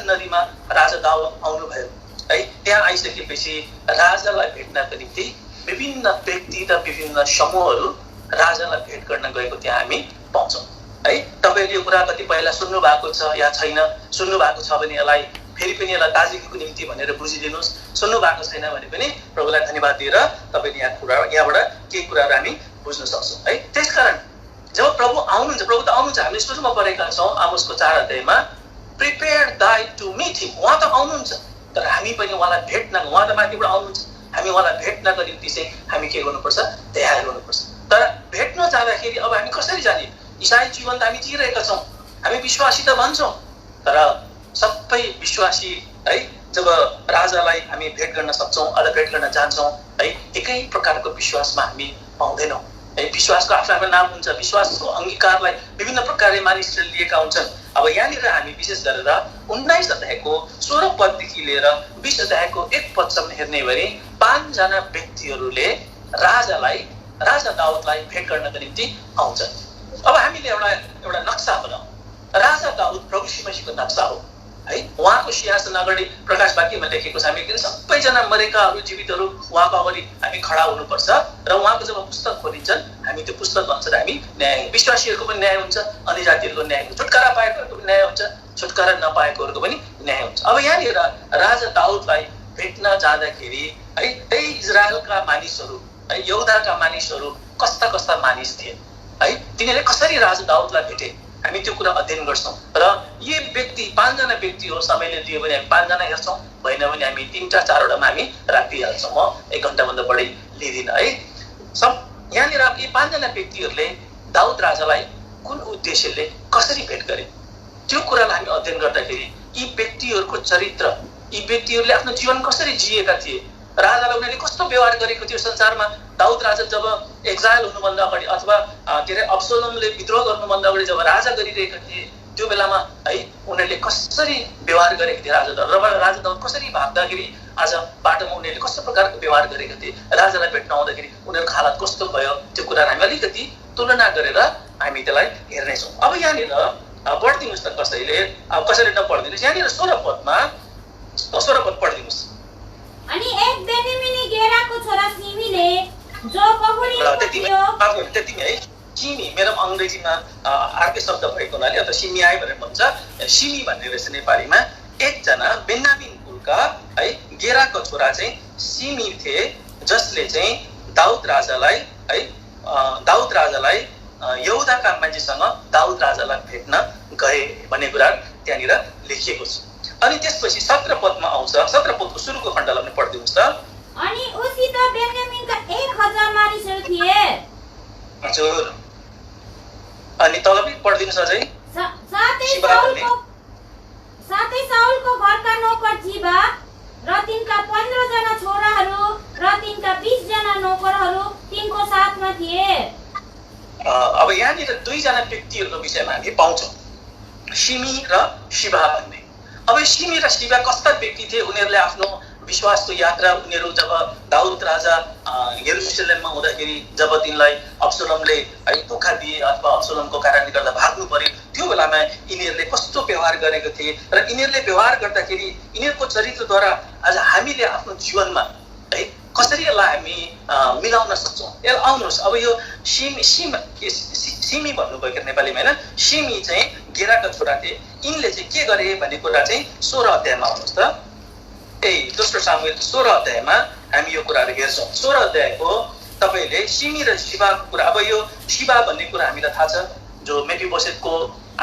नदीमा राजा दाउद आउनुभयो है। त्यहाँ आइसकेपछि राजालाई भेट्नको निम्ति विभिन्न व्यक्ति र विभिन्न समूहहरू राजालाई भेट गर्न गएको त्यहाँ हामी पाउँछौँ है। तपाईँले यो कुरा कति पहिला सुन्नु भएको छ या छैन? सुन्नु भएको छ भने यसलाई फेरि पनि यसलाई ताजगीको निम्ति भनेर बुझिदिनुहोस्। सुन्नु भएको छैन भने पनि प्रभुलाई धन्यवाद दिएर तपाईँले यहाँबाट केही कुराहरू हामी बुझ्न सक्छौँ है। त्यसकारण जब प्रभु आउनुहुन्छ, प्रभु त आउनुहुन्छ, हामीले सुरुमा पढेका छौँ आमोसको 4 अध्यायमा प्रिपेयर दाई टु मिट हिम। उहाँ त आउनुहुन्छ तर हामी पनि उहाँलाई भेट्न, उहाँ त माथिबाट आउनुहुन्छ, हामी उहाँलाई भेट्नको निम्ति चाहिँ हामी के गर्नुपर्छ? तयार गर्नुपर्छ। तर भेट्न जाँदाखेरि अब हामी कसरी जाने? इसाई जीवन त हामी जिइरहेका छौँ, हामी विश्वासी त भन्छौँ, तर सबै विश्वासी है जब राजालाई हामी भेट गर्न सक्छौँ अथवा भेट गर्न जान्छौँ है, एकै प्रकारको विश्वासमा हामी पाउँदैनौँ है। विश्वासको आफ्नो नाम हुन्छ, विश्वासको अङ्गीकारलाई विभिन्न प्रकारले मानिसहरूले लिएका हुन्छन्। अब यहाँनिर हामी विशेष गरेर 19 अध्यायको 16 पददेखि लिएर 20 अध्यायको 1 पदसम्म हेर्ने भने 5 जना व्यक्तिहरूले राजा दाउदलाई भेट गर्नको निम्ति आउँछन्। अब हामीले एउटा नक्सा बनाऊ। राजा दाउद प्रभु यीशु मसीहको नक्सा हो है। उहाँको सिंहासन अगाडि प्रकाश वाक्यमा लेखेको छ हामी सबैजना मरेकाहरू जीवितहरू उहाँको अगाडि हामी खडा हुनुपर्छ र उहाँको जब पुस्तक खोलिन्छन् हामी त्यो पुस्तक अनुसार हामी न्याय, विश्वासीहरूको पनि न्याय हुन्छ, अन्य जातिहरूको न्याय हुन्छ, छुटकारा पाएकोहरूको पनि न्याय हुन्छ, छुटकारा नपाएकोहरूको पनि न्याय हुन्छ। अब यहाँनिर राजा दाउदलाई भेट्न जाँदाखेरि है इजरायलका मानिसहरू है यहुदाका मानिसहरू कस्ता कस्ता मानिस थिए है तिनीहरूले कसरी राजा दाउदलाई भेटे हामी त्यो कुरा अध्ययन गर्छौँ र यी व्यक्ति 5 जना व्यक्ति हो समयले दियो भने हामी 5 जना हेर्छौँ भएन भने हामी 3टा 4वटामा हामी राखिहाल्छौँ म 1 घण्टाभन्दा बढी लिँदिनँ है यहाँनिर यी 5 जना व्यक्तिहरूले दाउद राजालाई कुन उद्देश्यले कसरी भेट गरे त्यो कुरालाई हामी अध्ययन गर्दाखेरि यी व्यक्तिहरूको चरित्र यी व्यक्तिहरूले आफ्नो जीवन कसरी जिएका थिए राजालाई उनीहरूले कस्तो व्यवहार गरेको थियो संसारमा दाउद राजा जब एक्जाइल हुनुभन्दा अगाडि अथवा के अरे अब्सलोमले विद्रोह गर्नुभन्दा अगाडि जब राजा गरिरहेका थिए त्यो बेलामा है उनीहरूले कसरी व्यवहार गरेको थिए राजा दाउद कसरी भाग्दाखेरि आज बाटोमा उनीहरूले कस्तो प्रकारको व्यवहार गरेका थिए राजालाई भेट्न आउँदाखेरि उनीहरूको हालत कस्तो भयो त्यो कुरा हामी अलिकति तुलना गरेर हामी त्यसलाई हेर्नेछौँ। अब यहाँनिर पढिदिनुहोस् त कसैले नपढिदिनुहोस् यहाँनिर 16 पद पढिदिनुहोस्। अनि एक बेन्यामिनी गेराको छोरा सिमीले जो पहुडीमा थियो त्यति है सिमी मेरो अङ्ग्रेजीमा अर्कै शब्द भएको हुनाले अथवा सिमियाई भनेर भन्छ सिमी भन्ने रहेछ नेपालीमा एकजना बेन्यामिन कुलका है गेराको छोरा चाहिँ सिमी थिए जसले चाहिँ दाउद राजालाई यहुदाका मान्छेसँग दाउद राजालाई भेट्न गए भन्ने कुरा त्यहाँनिर लेखिएको छ। अनि त्यसपछि 17 पदमा आउँछ 17 पदको सुरुको खण्डलाई पनि पढिदिनुहोस् त। अनि उसित बेन्यामिनका 1000 मानिसहरू थिए। हजुर अनि तल पनि पढिदिनुहोस् अझै। साथै साउलको घरका नोकर जीवा र तिनका 15 जना छोराहरू र तिनका 20 जना नोकरहरू तिनको साथमा थिए। अब यहाँनिर 2 जना व्यक्तिहरूको विषयमा हामी पाउँछौँ सिमी र शिबा भन्ने। अब सिमी र शिबा कस्ता व्यक्ति थिए उनीहरूले आफ्नो विश्वासको यात्रा उनीहरू जब दाउद राजा यरुशलेममा हुँदाखेरि जब तिनलाई अब्सलोमले है धोका दिए अथवा अब्सलोमको कारणले गर्दा भाग्नु पर्यो त्यो बेलामा यिनीहरूले कस्तो व्यवहार गरेको थिए र यिनीहरूले व्यवहार गर्दाखेरि यिनीहरूको चरित्रद्वारा आज हामीले आफ्नो जीवनमा है कसरी यसलाई हामी मिलाउन सक्छौँ। यसलाई आउनुहोस् अब यो सिमी भन्नुभयो नेपालीमा होइन सिमी चाहिँ गेराका छोरा थिए यिनले चाहिँ के गरे भन्ने कुरा चाहिँ 16 अध्यायमा आउनुहोस् त। दोस्रो सामुएल 16 अध्यायमा हामी यो कुराहरू हेर्छौँ। 16 अध्यायको तपाईँले सिमी र शिबाको कुरा अब यो शिबा भन्ने कुरा हामीलाई थाहा छ जो मेफीबोसेतको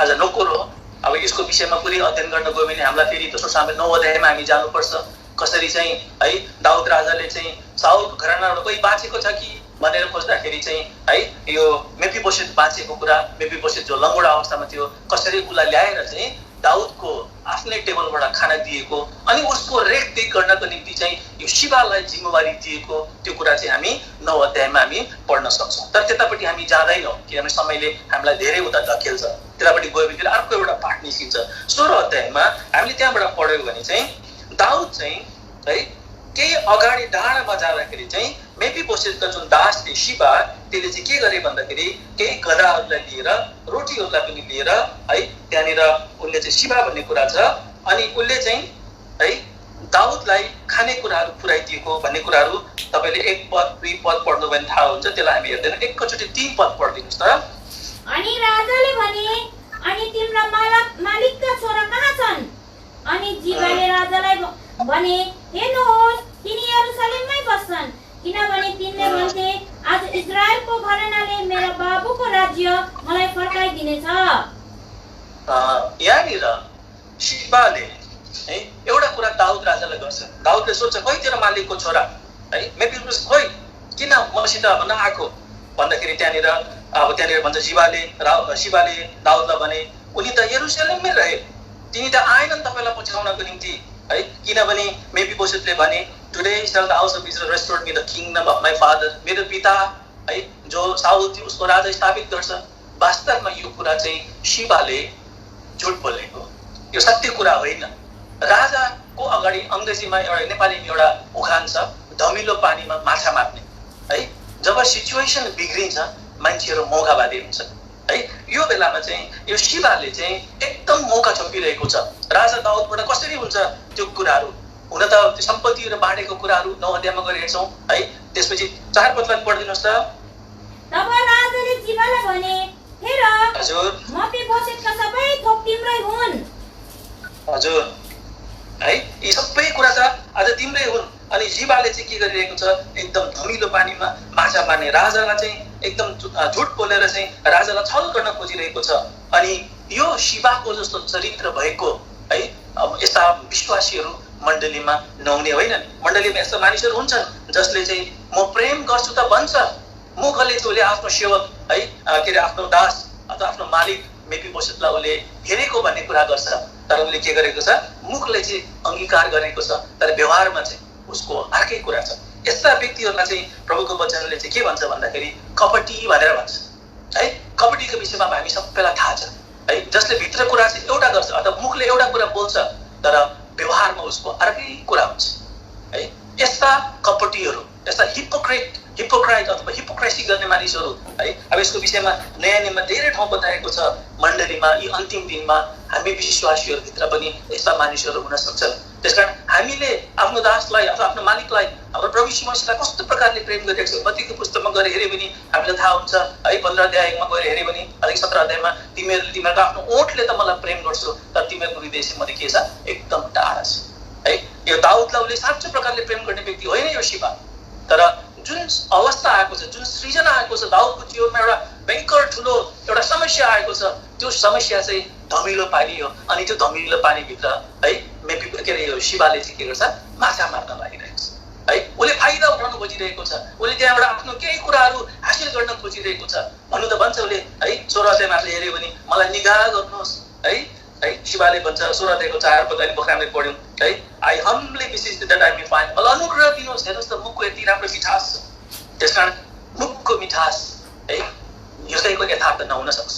आज नोकर हो। अब यसको विषयमा पुरै अध्ययन गर्न गयो भने हामीलाई फेरि दोस्रो सामुएल 9 अध्यायमा हामी जानुपर्छ कसरी चाहिँ है दाउद राजाले चाहिँ साउलको घरानाबाट कोही बाँचेको छ कि भनेर खोज्दाखेरि चाहिँ है यो मेफीबोसेत बाँचेको कुरा मेफीबोसेत जो लङ्गोडा अवस्थामा थियो कसरी उसलाई ल्याएर चाहिँ दाउदको आफ्नै टेबलबाट खाना दिएको अनि उसको रेखदेख गर्नको निम्ति चाहिँ यो शिबालाई जिम्मेवारी दिएको त्यो कुरा चाहिँ हामी 9 अध्यायमा हामी पढ्न सक्छौँ। तर त्यतापट्टि हामी जाँदैनौँ किनभने समयले हामीलाई धेरै उता धकेल्छ त्यतापट्टि गयो भने अर्को एउटा पाठ निस्किन्छ। 16 अध्यायमा हामीले त्यहाँबाट पढ्यौँ भने चाहिँ दाउद चाहिँ है केही अगाडि डाँडामा जाँदाखेरि चाहिँ मेफीबोसेतका जुन दास थिए शिबा त्यसले चाहिँ के गरे भन्दाखेरि केही गधाहरूलाई लिएर रोटीहरूलाई पनि लिएर है त्यहाँनिर उसले चाहिँ शिबा भन्ने कुरा छ अनि उसले चाहिँ है दाउदलाई खानेकुराहरू पुर्याइदिएको भन्ने कुराहरू तपाईँले 1 पद 2 पद पढ्नु भने थाहा हुन्छ त्यसलाई हामी हेर्दैन एकैचोटि 3 पद पढिदिनुहोस् त। अनि राजाले भने अनि तिम्रा मालिकका छोरा कहाँ छन्? अनि जीवाले राजालाई भने हेर्नुहोस् तिनी यरुशलेममै बस्छन् किनभने तिनले भन्थे आज इजरायलको घरानाले मेरो बाबुको राज्य मलाई फर्काइदिनेछ। यहाँनिर शिबाले है एउटा कुरा दाउद राजालाई गर्छ। दाउदले सोध्छ खोइ तेरो मालिकको छोरा है मेफीबोसेत खोइ किन मसित अब नआएको भन्दाखेरि त्यहाँनिर भन्छ शिबाले दाउदलाई भने उनी त यरुशलेममै रहे तिनी त आएनन् तपाईँलाई पछ्याउनको निम्ति है किनभने मेफीबोसेतले भने today shall the house of Israel restore me the kingdom of my father मेरो पिता है जो साउल थियो उसको राजा स्थापित गर्छ। वास्तवमा यो कुरा चाहिँ शिबाले झुट बोलेको यो सत्य कुरा होइन। राजाको अगाडि अङ्ग्रेजीमा एउटा नेपालीमा एउटा उखान छ धमिलो पानीमा माछा मार्ने है जब सिचुएसन बिग्रिन्छ मान्छेहरू मौकावादी हुन्छ है यो बेलामा चाहिँ यो शिबाले चाहिँ एकदम मौका छोपिरहेको छ। राजा दाउदबाट कसरी हुन्छ त्यो कुराहरू हुन त त्यो सम्पत्तिहरू बाँडेको कुराहरू 9 अध्यायमा गएर हेर्छौँ है। त्यसपछि 4 पदलाई पढिदिनुहोस् त। तब राजाले जीवालाई भने हेर हजुर मेफीबोसेतका सबै थोक तिम्रै हुन्। हजुर है। यी सबै कुरा त आज तिम्रै हुन्। अनि जीवाले चाहिँ के गरिरहेको छ, एकदम धमिलो पानीमा माछा मार्ने राजालाई चाहिँ एकदम झुट बोलेर चाहिँ राजालाई छल गर्न खोजिरहेको छ। अनि यो शिवाको जस्तो चरित्र भएको है अब यस्ता विश्वासीहरू मण्डलीमा नहुने होइनन्। मण्डलीमा यस्ता मानिसहरू हुन्छन् जसले चाहिँ म प्रेम गर्छु त भन्छ, मुखले चाहिँ उसले आफ्नो सेवक है के अरे आफ्नो दास अथवा आफ्नो मालिक मेफिबोसेतलाई उसले हेरेको भन्ने कुरा गर्छ, तर उसले के गरेको छ, मुखले चाहिँ अङ्गीकार गरेको छ, तर व्यवहारमा चाहिँ उसको अर्कै कुरा छ। यस्ता व्यक्तिहरूलाई चाहिँ प्रभुको वचनले चाहिँ के भन्छ भन्दाखेरि कपटी भनेर भन्छ है। कपटीको विषयमा हामी सबैलाई थाहा छ है, जसले भित्र कुरा चाहिँ एउटा गर्छ अथवा मुखले एउटा कुरा बोल्छ तर व्यवहारमा उसको अर्कै कुरा हुन्छ है। यस्ता कपटीहरू, यस्ता हिपोक्राइट अथवा हिपोक्रेसी गर्ने मानिसहरू है। अब यसको विषयमा नयाँ नियममा धेरै ठाउँ बताएको छ। मण्डलीमा यी अन्तिम दिनमा हामी विश्वासीहरूभित्र पनि यस्ता मानिसहरू हुन सक्छन्। त्यसकारण हामीले आफ्नो दासलाई अथवा आफ्नो मालिकलाई हाम्रो प्रभु यीशु मसीहलाई कस्तो प्रकारले प्रेम गरिरहेको छ, मत्तीको पुस्तकमा गएर हेऱ्यो भने हामीलाई थाहा हुन्छ है। 15 अध्यायमा गएर हेऱ्यो भने अलिक 17 अध्यायमा तिमीहरूको आफ्नो ओठले त मलाई प्रेम गर्छु तर तिमीहरूको हृदय चाहिँ मध्ये के छ, एकदम टाढा छ है। यो दाउदलाई उसले साँचो प्रकारले प्रेम गर्ने व्यक्ति होइन यो शिवा, तर जुन अवस्था आएको छ, जुन सृजना आएको छ, दाउदको जीवनमा एउटा भयङ्कर ठुलो एउटा समस्या आएको छ। त्यो समस्या चाहिँ धमिलो पानी हो। अनि त्यो धमिलो पानीभित्र है के अरे यो शिवाले चाहिँ के गर्छ, माछा मार्न लागिरहेको छ है। उसले फाइदा उठाउन खोजिरहेको छ, उसले त्यहाँबाट आफ्नो केही कुराहरू हासिल गर्न खोजिरहेको छ। भन्नु त भन्छ उसले है 16 अध्यायमा हेऱ्यो भने मलाई निगाह गर्नुहोस् है। शिवाले भन्छ 16 अध्यायको 4 पद अहिले भर्खर हामीले पढ्यौँ है। I humbly beseech that I may find, मलाई अनुग्रह दिनुहोस्। हेर्नुहोस् त मुखको यति राम्रो मिठास छ। त्यसकारण मुखको मिठास है हृदयको यथार्थ नहुन सक्छ।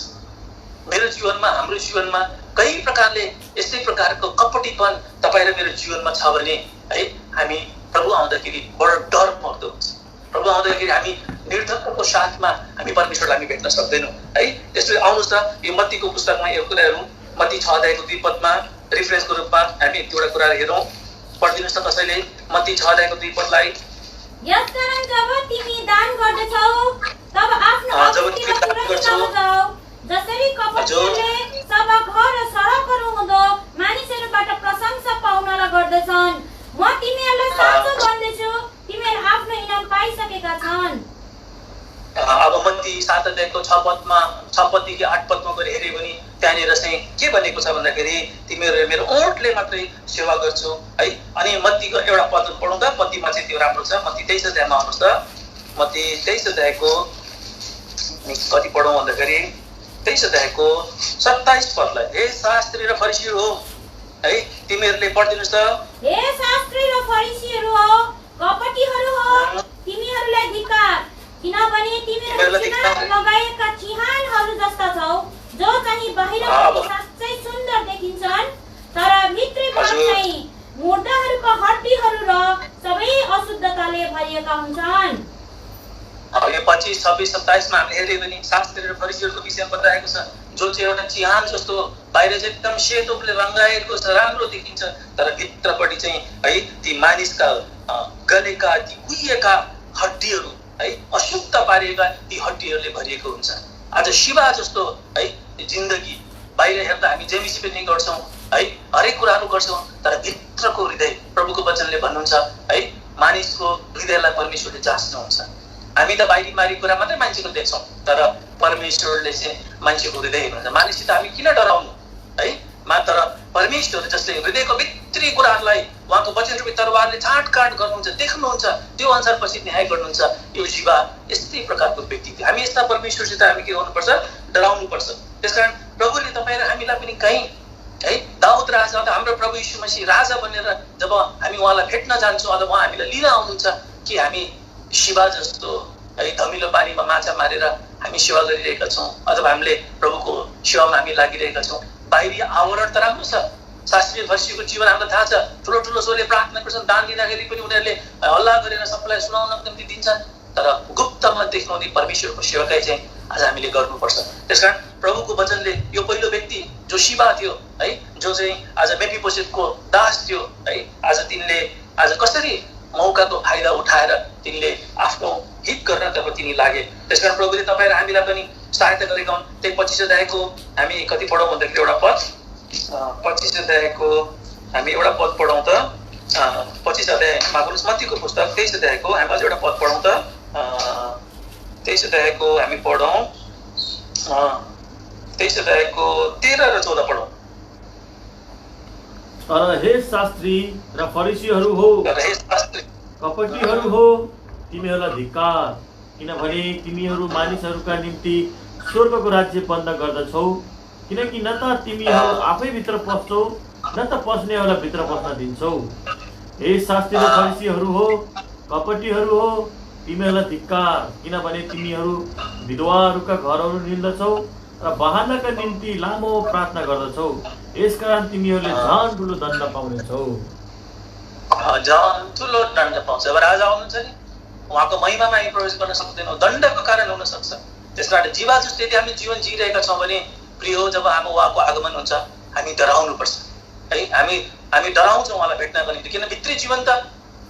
मेरो जीवनमा, हाम्रो जीवनमा कई प्रकारले यस्तै प्रकारको कपटीपन तपाईँ र मेरो जीवनमा छ भने है हामी प्रभु आउँदाखेरि बडो डर पर्दो हुन्छ। प्रभु आउँदाखेरि हामी निर्धक्कको साथमा हामी परमेश्वरलाई हामी भेट्न सक्दैनौँ है। त्यसले आउनुहोस् त यो मत्तीको पुस्तकमा यो कुरा हेरौँ। मत्ती 6 अध्यायको 2 पदमा रिफरेन्सको रूपमा हामी एक दुईवटा कुरा हेरौँ। पढिदिनुहोस् त कसैले मत्ती 6 अध्यायको 2 पदलाई। यसकारण जब तिमी दान गर्दछौ तब आफ्नो अघिल्तिर तुरन्त नजाऊ, जसरी कपटीले सभा घर र सडकहरू हुँदो मानिसहरूबाट प्रशंसा पाउनलाई गर्दछन्। म तिमीहरूलाई साँचो भन्दैछु, तिमीहरू आफ्नो इनाम पाइसकेका छन्। अब मत्ती 7 अध्यायको 6 पदमा 6 पददेखि 8 पदमा गएर हेऱ्यो भने त्यहाँनिर चाहिँ के भनेको छ भन्दाखेरि तिमीहरू मेरो ओठले मात्रै सेवा गर्छु है। अनि मत्तीको एउटा पद पढौँ त, मत्तीमा चाहिँ त्यो राम्रो छ। मत्ती 23 अध्यायमा आउनुहोस् त। मत्ती 23 अध्यायको कति पढौँ भन्दाखेरि 23 अध्यायको 27 पदलाई। हे शास्त्री र फरिसीहरू हो है, तिमीहरूले पढिदिनुहोस् त। हे शास्त्री र फरिसीहरू हो, कपटीहरू हो, तिमीहरूलाई धिक्कार, किनभने तिमीहरू चिनार लगाएका चिहानहरू जस्ता छौ, जो चाहिँ बाहिरबाट साँच्चै सुन्दर देखिन्छन् तर भित्रैबाट चाहिँ मुर्दाहरूका हड्डीहरू र सबै अशुद्धताले भरिएका हुन्छन्। यो 25, 26, 27 मा हामीले हेऱ्यो भने शास्त्री र फरिसीहरूको विषयमा बताएको छ, जो चाहिँ एउटा चिहान जस्तो बाहिर चाहिँ एकदम सेतोले रङ्गाएको छ, राम्रो देखिन्छ तर भित्रपट्टि चाहिँ है ती मानिसका गलेका ती कुहिएका हड्डीहरू है अशुद्ध पारिएका ती हड्डीहरूले भरिएको हुन्छ। आज शिवा जस्तो है जिन्दगी बाहिर हेर्दा हामी जेमिसी पनि गर्छौँ है, हरेक कुराहरू गर्छौँ तर भित्रको हृदय प्रभुको वचनले भन्नुहुन्छ है मानिसको हृदयलाई परमेश्वरले जाँच्नुहुन्छ। हामी त बाहिरी कुरा मात्रै मान्छेको देख्छौँ तर परमेश्वरले चाहिँ मान्छेको हृदय हेर्नुहुन्छ। मानिससित हामी किन डराउनु है, तर परमेश्वर जसले हृदयको भित्री कुराहरूलाई उहाँको वचनरूपी तरवारले छाँटकाट गर्नुहुन्छ, देख्नुहुन्छ, त्यो अनुसार पछि न्याय गर्नुहुन्छ। यो जीवा यस्तै प्रकारको व्यक्ति थियो। हामी यस्ता परमेश्वरसित हामी के गर्नुपर्छ, डराउनुपर्छ। त्यसकारण प्रभुले तपाईँ र हामीलाई पनि कहीँ है दाउद राजा अथवा हाम्रो प्रभु यीशु मसीह राजा बनेर जब हामी उहाँलाई भेट्न जान्छौँ अथवा उहाँ हामीलाई लिन आउनुहुन्छ कि हामी शिवा जस्तो है धमिलो पानीमा माछा मारेर हामी सेवा गरिरहेका छौँ अथवा हामीले प्रभुको सेवामा हामी लागिरहेका छौँ। बाहिरी आवरण त राम्रो छ, शास्त्रीय फरिसीको जीवन हामीलाई थाहा छ, ठुलो ठुलो स्वरले प्रार्थना गर्छन्, दान दिँदाखेरि पनि उनीहरूले हल्ला गरेर सबैलाई सुनाउनको निम्ति दिन्छन्, तर गुप्तमा देखाउने परमेश्वरको सेवाकाई चाहिँ आज हामीले गर्नुपर्छ। त्यसकारण प्रभुको वचनले यो पहिलो व्यक्ति जो शिवा थियो है, जो चाहिँ आज मेफिबोसेतको दास थियो है, आज तिनले आज कसरी मौकाको फाइदा उठाएर तिनले आफ्नो हित गर्नतर्फ तिनी लागे। त्यसकारण प्रभुले तपाईँ र हामीलाई पनि सहायता गरेका हुन्। त्यही 25 अध्यायको हामी कति पढौँ भन्दाखेरि एउटा पद 25 अध्यायको हामी एउटा पद पढौँ त 25 अध्याय माफ गर्नुहोस् मत्तीको पुस्तक 23 अध्यायको हामी अझ एउटा पद पढौँ त 23 अध्यायको हामी पढौँ 23 अध्यायको 13 र 14 पढौँ। तर हे शास्त्री र फरिसीहरू हो, कपटीहरू हो, तिमीहरूलाई धिक्कार, किनभने तिमीहरू मानिसहरूका निम्ति स्वर्गको राज्य बन्द गर्दछौ, किनकि न त तिमीहरू आफै भित्र पस्छौ न त पस्नेहरूलाई भित्र पस्न दिन्छौ। हे शास्त्री र फरिसीहरू हो, कपटीहरू हो, तिमीहरूलाई धिक्कार, किनभने तिमीहरू विधवाहरूका घरहरू निल्दछौ र बहानाका निम्ति लामो प्रार्थना गर्दछौ, यसकारण तिमीहरूले झन् ठुलो दण्ड पाउनेछौ। झन् ठुलो दण्ड पाउँछ। अब राजा आउनुहुन्छ नि, उहाँको महिमामा हामी प्रवेश गर्न सक्दैनौँ, दण्डको कारण हुन सक्छ। त्यसकारण जीवा जस्तो यदि हामी जीवन जिइरहेका छौँ भने प्रिय हो, जब उहाँको आगमन हुन्छ हामी डराउनुपर्छ है। हामी डराउँछौँ उहाँलाई भेट्नको निम्ति, किन भित्री जीवन त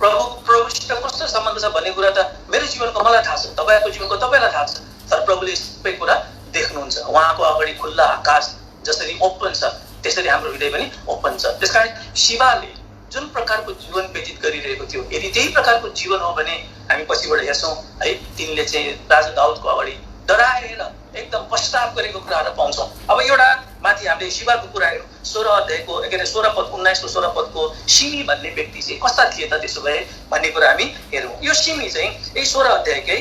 प्रभुसित कस्तो सम्बन्ध छ भन्ने कुरा त मेरो जीवनको मलाई थाहा छ, तपाईँको जीवनको तपाईँलाई थाहा छ। तर प्रभुले सबै कुरा देख्नुहुन्छ। उहाँको अगाडि खुल्ला आकाश जसरी ओपन छ त्यसरी हाम्रो हृदय पनि ओपन छ। त्यसकारण शिवाले जुन प्रकारको जीवन व्यतीत गरिरहेको थियो, यदि त्यही प्रकारको जीवन हो भने हामी पछिबाट हेर्छौँ है, तिनले चाहिँ राजा दाउदको अगाडि डराएर एकदम पश्चाताप गरेको कुराहरू पाउँछौँ। अब एउटा माथि हामीले शिवाको कुराहरू 16 अध्यायको 16 पद 19 को 16 पदको सिमी भन्ने व्यक्ति चाहिँ कस्ता थिए त त्यसो भए भन्ने कुरा हामी हेरौँ। यो सिमी चाहिँ यही 16 अध्यायकै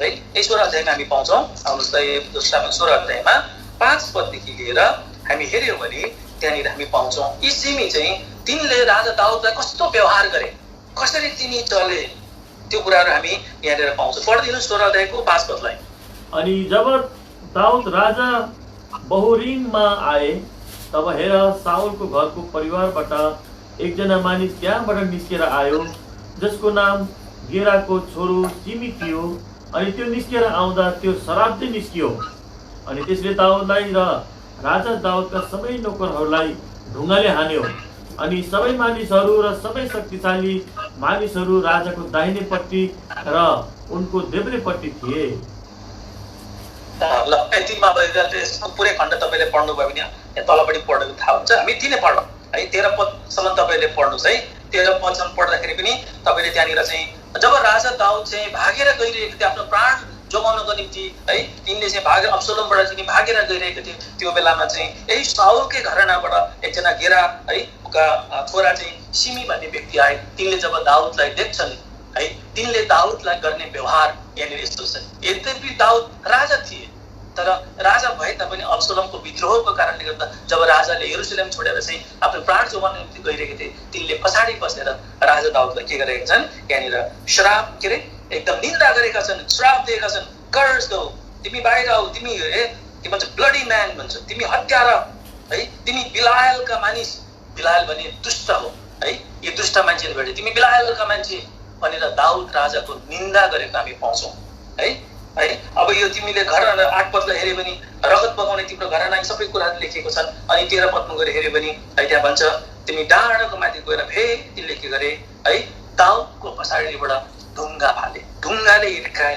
है, यही 16 अध्यायमा हामी पाउँछौँ। आउनुहोस् त यो 16 अध्यायमा 5 पददेखि लिएर हामी हेऱ्यौँ भने त्यहाँनिर हामी पाउँछौँ यी सिमी चाहिँ तिनले राजा दाउदलाई कस्तो व्यवहार गरे, कसरी तिनी चले, त्यो कुराहरू हामी यहाँनिर पाउँछौँ। पढिदिनु 16 अध्यायको 5 पदलाई। अनि जब दाउद राजा बहुरीममा आए, तब हेर साउलको घरको परिवारबाट एकजना मानिस त्यहाँबाट निस्केर आयो, जसको नाम गेराको छोरो सिमी थियो। अनि त्यो निस्केर आउँदा त्यो शराब्दी निस्कियो। अनि त्यसले दाउदलाई र राजा दाउदका सबै नोकरहरूलाई ढुङ्गाले हान्यो। अनि सबै मानिसहरू र सबै शक्तिशाली मानिसहरू राजाको दाहिनेपट्टि र उनको देब्रेपट्टि थिए। ल यतिमा यसको पुरै खण्ड तपाईँले पढ्नुभयो भने यहाँ तलपट्टि पढेको थाहा हुन्छ। हामी तिनै पढौँ है, 13 पदसम्म तपाईँले पढ्नुहोस् है। 13 पदसम्म पढ्दाखेरि पनि तपाईँले त्यहाँनिर चाहिँ जब राजा दाउद चाहिँ भागेर गइरहेको थियो आफ्नो प्राण जोगाउनको निम्ति है, तिनले चाहिँ भागेर अब्सलोमबाट चाहिँ भागेर गइरहेको थियो, त्यो बेलामा चाहिँ यही साउलकै घरानाबाट एकजना गेरा है का छोरा चाहिँ सिमी भन्ने व्यक्ति आए। तिनले जब दाउदलाई देख्छन् है, तिनले दाउदलाई गर्ने व्यवहार यहाँनिर यस्तो छ। यद्यपि दाउद राजा थिए, तर राजा भए तापनि अब्सलोमको विद्रोहको कारणले गर्दा जब राजाले यरुसलेम छोडेर चाहिँ आफ्नो प्राण जोगाउन निम्ति गइरहेको थिए, तिनले पछाडि बसेर राजा दाउदलाई के गरेका छन्, यहाँनिर श्राप के अरे एकदम निन्दा गरेका छन्, श्राप दिएका छन्। कर्स गो, तिमी बाहिर आऊ, तिमी के भन्छ ब्लडी म्यान भन्छ, तिमी हत्यारा है, तिमी बिलायलका मानिस, बिलायल भने दुष्ट हो है, यो दुष्ट मान्छेले भेटे, तिमी बिलायलका मान्छे भनेर दाउद राजाको निन्दा गरेको हामी पाउँछौँ है। अब यो तिमीले घर 8 पदलाई हेऱ्यो भने रगत बगाउने तिम्रो घराना सबै कुराहरू लेखिएको छन्। अनि 13 पदमा गएर हेऱ्यो भने है त्यहाँ भन्छ तिमी डाँडाको माथि गएर फेरि तिनले के गरे है, दाउदको पछाडिबाट ढुङ्गा फाले, ढुङ्गाले हिर्काए।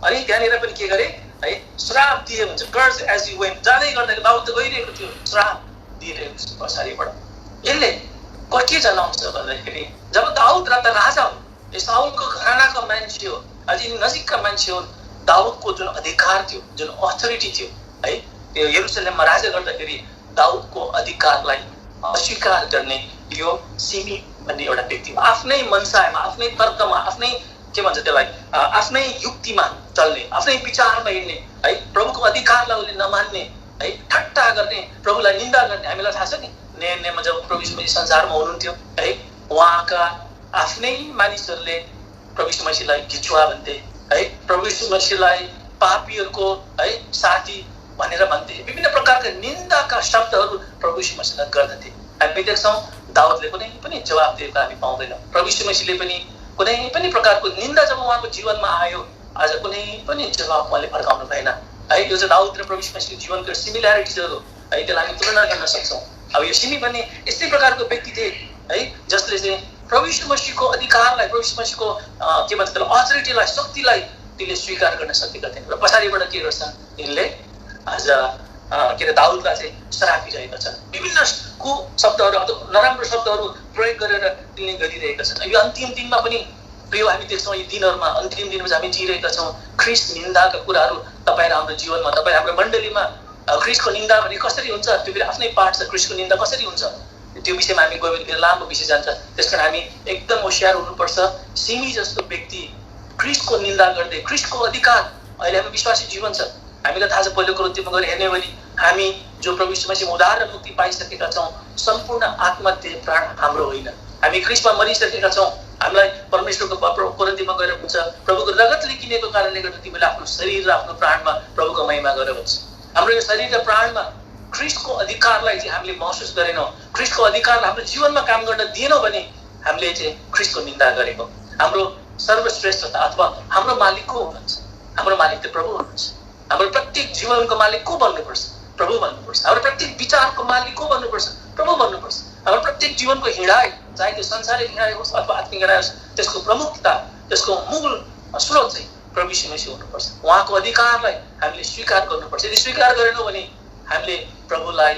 अनि त्यहाँनिर पनि के गरे है, श्राप दिए भन्छ। कर्स एज यु वेन्ट, जाँदै गर्दाखेरि दाउद त गइरहेको थियो, श्राप दिइरहेको पछाडिबाट। यसले के जनाउँछ भन्दाखेरि जब दाउद राजा हो, साउलको घरानाको मान्छे हो, अझै नजिकका मान्छे हो, दाउदको जुन अधिकार थियो, जुन अथोरिटी थियो है, त्यो यरुसलेममा राजा गर्दाखेरि दाउदको अधिकारलाई अस्वीकार गर्ने यो सिमी भन्ने एउटा व्यक्तिमा आफ्नै मनसायमा, आफ्नै तर्कमा, आफ्नै के भन्छ त्यसलाई, आफ्नै युक्तिमा चल्ने, आफ्नै विचारमा हिँड्ने है, प्रभुको अधिकारलाई उसले नमान्ने है, ठट्टा गर्ने, प्रभुलाई निन्दा गर्ने। हामीलाई थाहा छ नि नयाँ नयाँमा जब प्रभु यीशु मसीह संसारमा हुनुहुन्थ्यो है, उहाँका आफ्नै मानिसहरूले प्रभु यीशु मसीहलाई घिचुवा भन्थे है, प्रभु यीशु मसीहलाई पापीहरूको है साथी भनेर भन्थे, विभिन्न प्रकारका निन्दाका शब्दहरू प्रभु यीशु मसीहलाई गर्दथे। हामी देख्छौँ दाउदले कुनै पनि जवाब दिएको हामी पाउँदैनौँ। प्रभु यीशु मसीहले पनि कुनै पनि प्रकारको निन्दा जब उहाँको जीवनमा आयो, आज कुनै पनि जवाब उहाँले फर्काउनु भएन है। यो चाहिँ दाउद र प्रभु यीशु मसीहको जीवनको सिमिल्यारिटिजहरू है, त्यसलाई हामी तुलना गर्न सक्छौँ। अब यो सिमी भन्ने यस्तै प्रकारको व्यक्ति थिए है, जसले चाहिँ प्रभु यीशु मसीहको अधिकारलाई, प्रभु यीशु मसीहको के भन्छ त्यसलाई, अथोरिटीलाई, शक्तिलाई तिनले स्वीकार गर्न सकेका थिएन। र पछाडिबाट के गर्छन्, यिनले आज के अरे दाउदलाई चाहिँ सरापिरहेका छन्। विभिन्न शब्दहरू अथवा नराम्रो शब्दहरू प्रयोग गरेर तिनले गरिरहेका छन्। यो अन्तिम दिनमा पनि प्रिय हामी देख्छौँ, यी दिनहरूमा अन्तिम दिनमा हामी जिइरहेका छौँ। ख्रिस्ट निन्दाका कुराहरू तपाईँ र हाम्रो जीवनमा, तपाईँ हाम्रो मण्डलीमा ख्रिस्टको निन्दा भने कसरी हुन्छ, त्यो फेरि आफ्नै पाठ छ। ख्रिस्टको निन्दा कसरी हुन्छ त्यो विषयमा हामी गयो भने फेरि लामो विषय जान्छ। त्यसकारण हामी एकदम होसियार हुनुपर्छ। सिमी जस्तो व्यक्ति ख्रिस्टको निन्दा गर्दै, ख्रिस्टको अधिकार अहिले हामी विश्वासी जीवन छ। हामीलाई थाहा छ, पहिलो कोरिन्थीमा गएर हेर्ने भने हामी जो प्रभु यीशु मसीहमा उद्धार र मुक्ति पाइसकेका छौँ, सम्पूर्ण आत्मा देह प्राण हाम्रो होइन। हामी ख्रिस्टमा मरिसकेका छौँ। हामीलाई परमेश्वरको कोरिन्थीमा गएर भन्छ, प्रभुको रगतले किनेको कारणले गर्दा तिमीले आफ्नो शरीर र आफ्नो प्राणमा प्रभुको महिमा गर भन्छ। हाम्रो यो शरीर र प्राणमा ख्रिस्टको अधिकारलाई चाहिँ हामीले महसुस गरेनौँ, ख्रिस्टको अधिकारलाई हाम्रो जीवनमा काम गर्न दिएनौँ भने हामीले चाहिँ ख्रिस्टको निन्दा गरेको। हाम्रो सर्वश्रेष्ठता अथवा हाम्रो मालिक को हुनुहुन्छ? हाम्रो मालिक त प्रभु हुनुहुन्छ। हाम्रो प्रत्येक जीवनको मालिक को बन्नुपर्छ? प्रभु बन्नुपर्छ। हाम्रो प्रत्येक विचारको मालिक को बन्नुपर्छ? प्रभु बन्नुपर्छ। हाम्रो प्रत्येक जीवनको हिँडाइ, चाहे त्यो संसारिक हिँडाइ होस् अथवा आत्मिक हिँडाइ होस्, त्यसको प्रमुखता, त्यसको मूल स्रोत चाहिँ प्रभु यीशु मसीह हुनुपर्छ। उहाँको अधिकारलाई हामीले स्वीकार गर्नुपर्छ। यदि स्वीकार गरेनौँ भने हामीले प्रभुलाई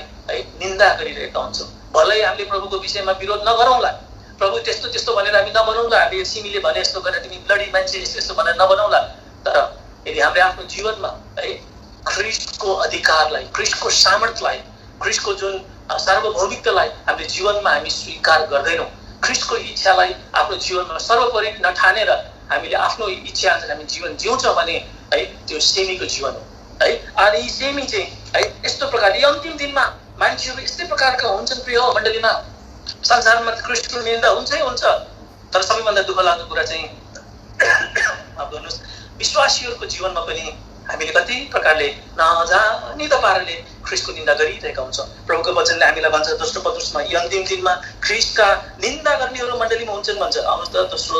निन्दा गरिरहेका हुन्छौँ। भलै हामीले प्रभुको विषयमा विरोध नगरौँला, प्रभु त्यस्तो त्यस्तो भनेर हामी नबनाउँला, हामीले सिमीले भने यस्तो गरेर तिमी ब्लडी मान्छे यस्तो यस्तो भनेर नबनाउँला। तर यदि हामीले आफ्नो जीवनमा ख्रिस्टको अधिकारलाई, ख्रिस्टको सामर्थ्यलाई, ख्रिस्टको जुन सार्वभौमिकतालाई हामीले जीवनमा हामी स्वीकार गर्दैनौँ, ख्रिस्टको इच्छालाई आफ्नो जीवनमा सर्वोपरि नठानेर हामीले आफ्नो इच्छा अनुसार हामी जीवन जिउँछौँ भने त्यो सेमीको जीवन हो। अनि यी सेमी चाहिँ यस्तो प्रकारले अन्तिम दिनमा मान्छेहरू यस्तै प्रकारका हुन्छन्। प्रिय मण्डलीमा संसारमा ख्रिस्टको निन्दा हुन्छै हुन्छ। तर सबैभन्दा दुःख लाग्दो कुरा चाहिँ विश्वासीहरूको जीवनमा पनि हामीले कति प्रकारले नजानिदो पाराले ख्रिस्टको निन्दा गरिरहेका हुन्छौँ। प्रभुको वचनले हामीलाई भन्छ दोस्रो पत्रुसमा, यी अन्तिम दिनमा ख्रिस्टका निन्दा गर्नेहरू मण्डलीमा हुन्छन् भन्छ। आउनुहोस् त दोस्रो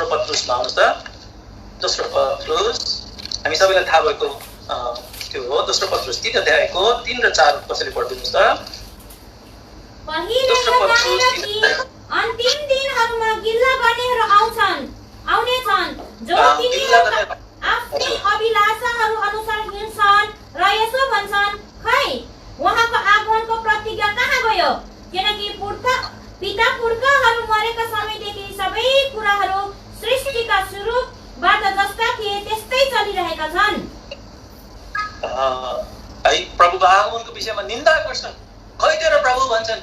पत्रुसमा आउनुहोस् त। दोस्रो पत्रुस हामी सबैलाई थाहा भएको त्यो हो। दोस्रो पत्रुस 3 अध्यायको 3 र 4 कसैले पढिदिनुहोस् त। अन्तिम दिनहरूमा गिल्ला गर्नेहरू आउनेछन्, जो तिनीहरू आफ्नै अभिलाषाहरू अनुसार हिँड्छन् र यसो भन्छन्, खै उहाँको आगमनको प्रतिज्ञा कहाँ गयो? किनकि पिता पुर्खाहरू मरेका समयदेखि सबै कुराहरू सृष्टिका सुरुबाट जस्ता थिए त्यस्तै चलिरहेका छन्। प्रभुको आगमनको विषयमा निन्दा गर्छन्, खै तेरो प्रभु भन्छन्।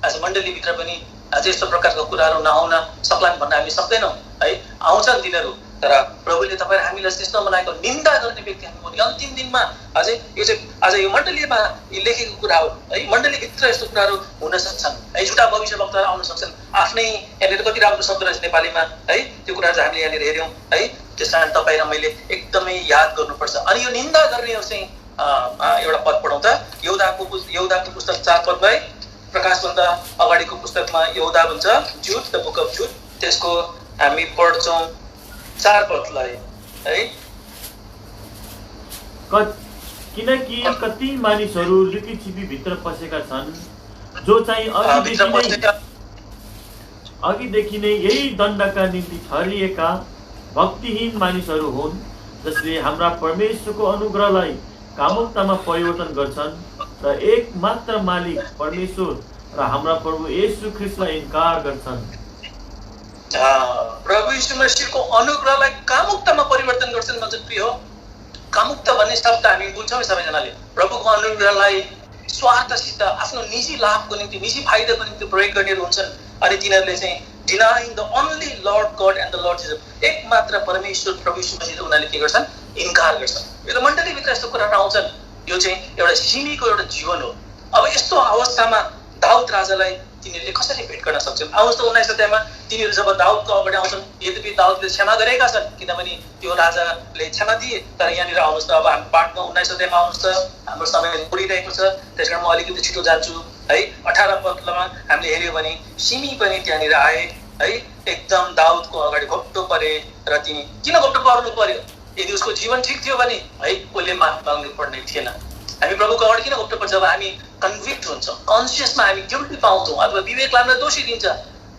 आज मण्डलीभित्र पनि आज यस्तो प्रकारको कुराहरू नआउन सक्लान् भन्न हामी सक्दैनौँ। आउँछन् तिनीहरू, तर प्रभुले तपाईँ हामीलाई त्यस्तो बनाएको निन्दा गर्ने व्यक्ति हामी पनि अन्तिम दिनमा अझै यो चाहिँ आज यो मण्डलीमा लेखेको कुरा हो। मण्डलीभित्र यस्तो कुराहरू हुन सक्छन्। झुटा भविष्यवक्ताहरू आउन सक्छन्। आफ्नै यहाँनिर कति राम्रो शब्द रहेछ नेपालीमा, त्यो कुराहरू चाहिँ हामीले यहाँनिर हेऱ्यौँ। त्यस कारण तपाईँ र मैले एकदमै याद गर्नुपर्छ। अनि यो निन्दा गर्नेहरू चाहिँ एउटा पद पढौँ त। यहुदाको पुस्तक 4 पदलाई प्रकाशभन्दा अगाडिको पुस्तकमा यहुदा भन्छ, जुट, द बुक अफ जुट, त्यसको हामी पढ्छौँ 4 पदलाई। किनकि कति मानिसहरू लुकीछिपी भित्र पसेका छन्, जो चाहिँ अघिदेखि नै यही दण्डका निम्ति ठहरिएका भक्तिहीन मानिसहरू हुन्, जसले हाम्रा परमेश्वरको अनुग्रहलाई कामुकतामा परिवर्तन गर्छन् र एक मात्र मालिक परमेश्वर र हाम्रा प्रभु येशू ख्रिस्टलाई इन्कार गर्छन्। प्रभु यीशु मसीहको अनुग्रहलाई कामुकतामा परिवर्तन गर्छन् भन्छ। प्रिय हो, कामुकता भन्ने शब्द हामी बुझ्छौँ सबैजनाले। प्रभुको अनुग्रहलाई स्वार्थसित आफ्नो निजी लाभको निम्ति, निजी फाइदाको निम्ति प्रयोग गर्नेहरू हुन्छन्। अनि तिनीहरूले चाहिँ denying the only Lord God and the Lord Jesus, एक मात्र परमेश्वर प्रभु यीशु मसीहले उनीहरूले के गर्छन्? इन्कार गर्छन्। यो त मण्डलीभित्र यस्तो कुराहरू आउँछन्। यो चाहिँ एउटा सिमीको एउटा जीवन हो। अब यस्तो अवस्थामा दाउद राजालाई तिनीहरूले कसरी भेट गर्न सक्छन्? आउनुहोस् त 19 अध्यायमा तिनीहरू जब दाउदको अगाडि आउँछन्, यद्यपि दाउदले क्षमा गरेका छन्, किनभने त्यो राजाले क्षमा दिए। तर यहाँनिर आउनुहोस् त, अब हामी पाठमा 19 अध्यायमा आउनुहोस् त। हाम्रो समय उडिरहेको छ, त्यस कारण म अलिकति छिटो जान्छु। 18 पदमा हामीले हेऱ्यौँ भने सिमी पनि त्यहाँनिर आए, एकदम दाउदको अगाडि घोप्टो परे। र तिनी किन घोप्टो पर्नु पर्यो? यदि उसको जीवन ठिक थियो भने कसले माफ माग्नु पर्ने थिएन। हामी प्रभुको अगाडि किन घोप्टो पर्छ? जब हामी कन्भिक्ट हुन्छौँ, कन्सियसमा हामी गिल्टी पाउँछौँ अथवा विवेकलाई हामीलाई दोषी दिन्छ।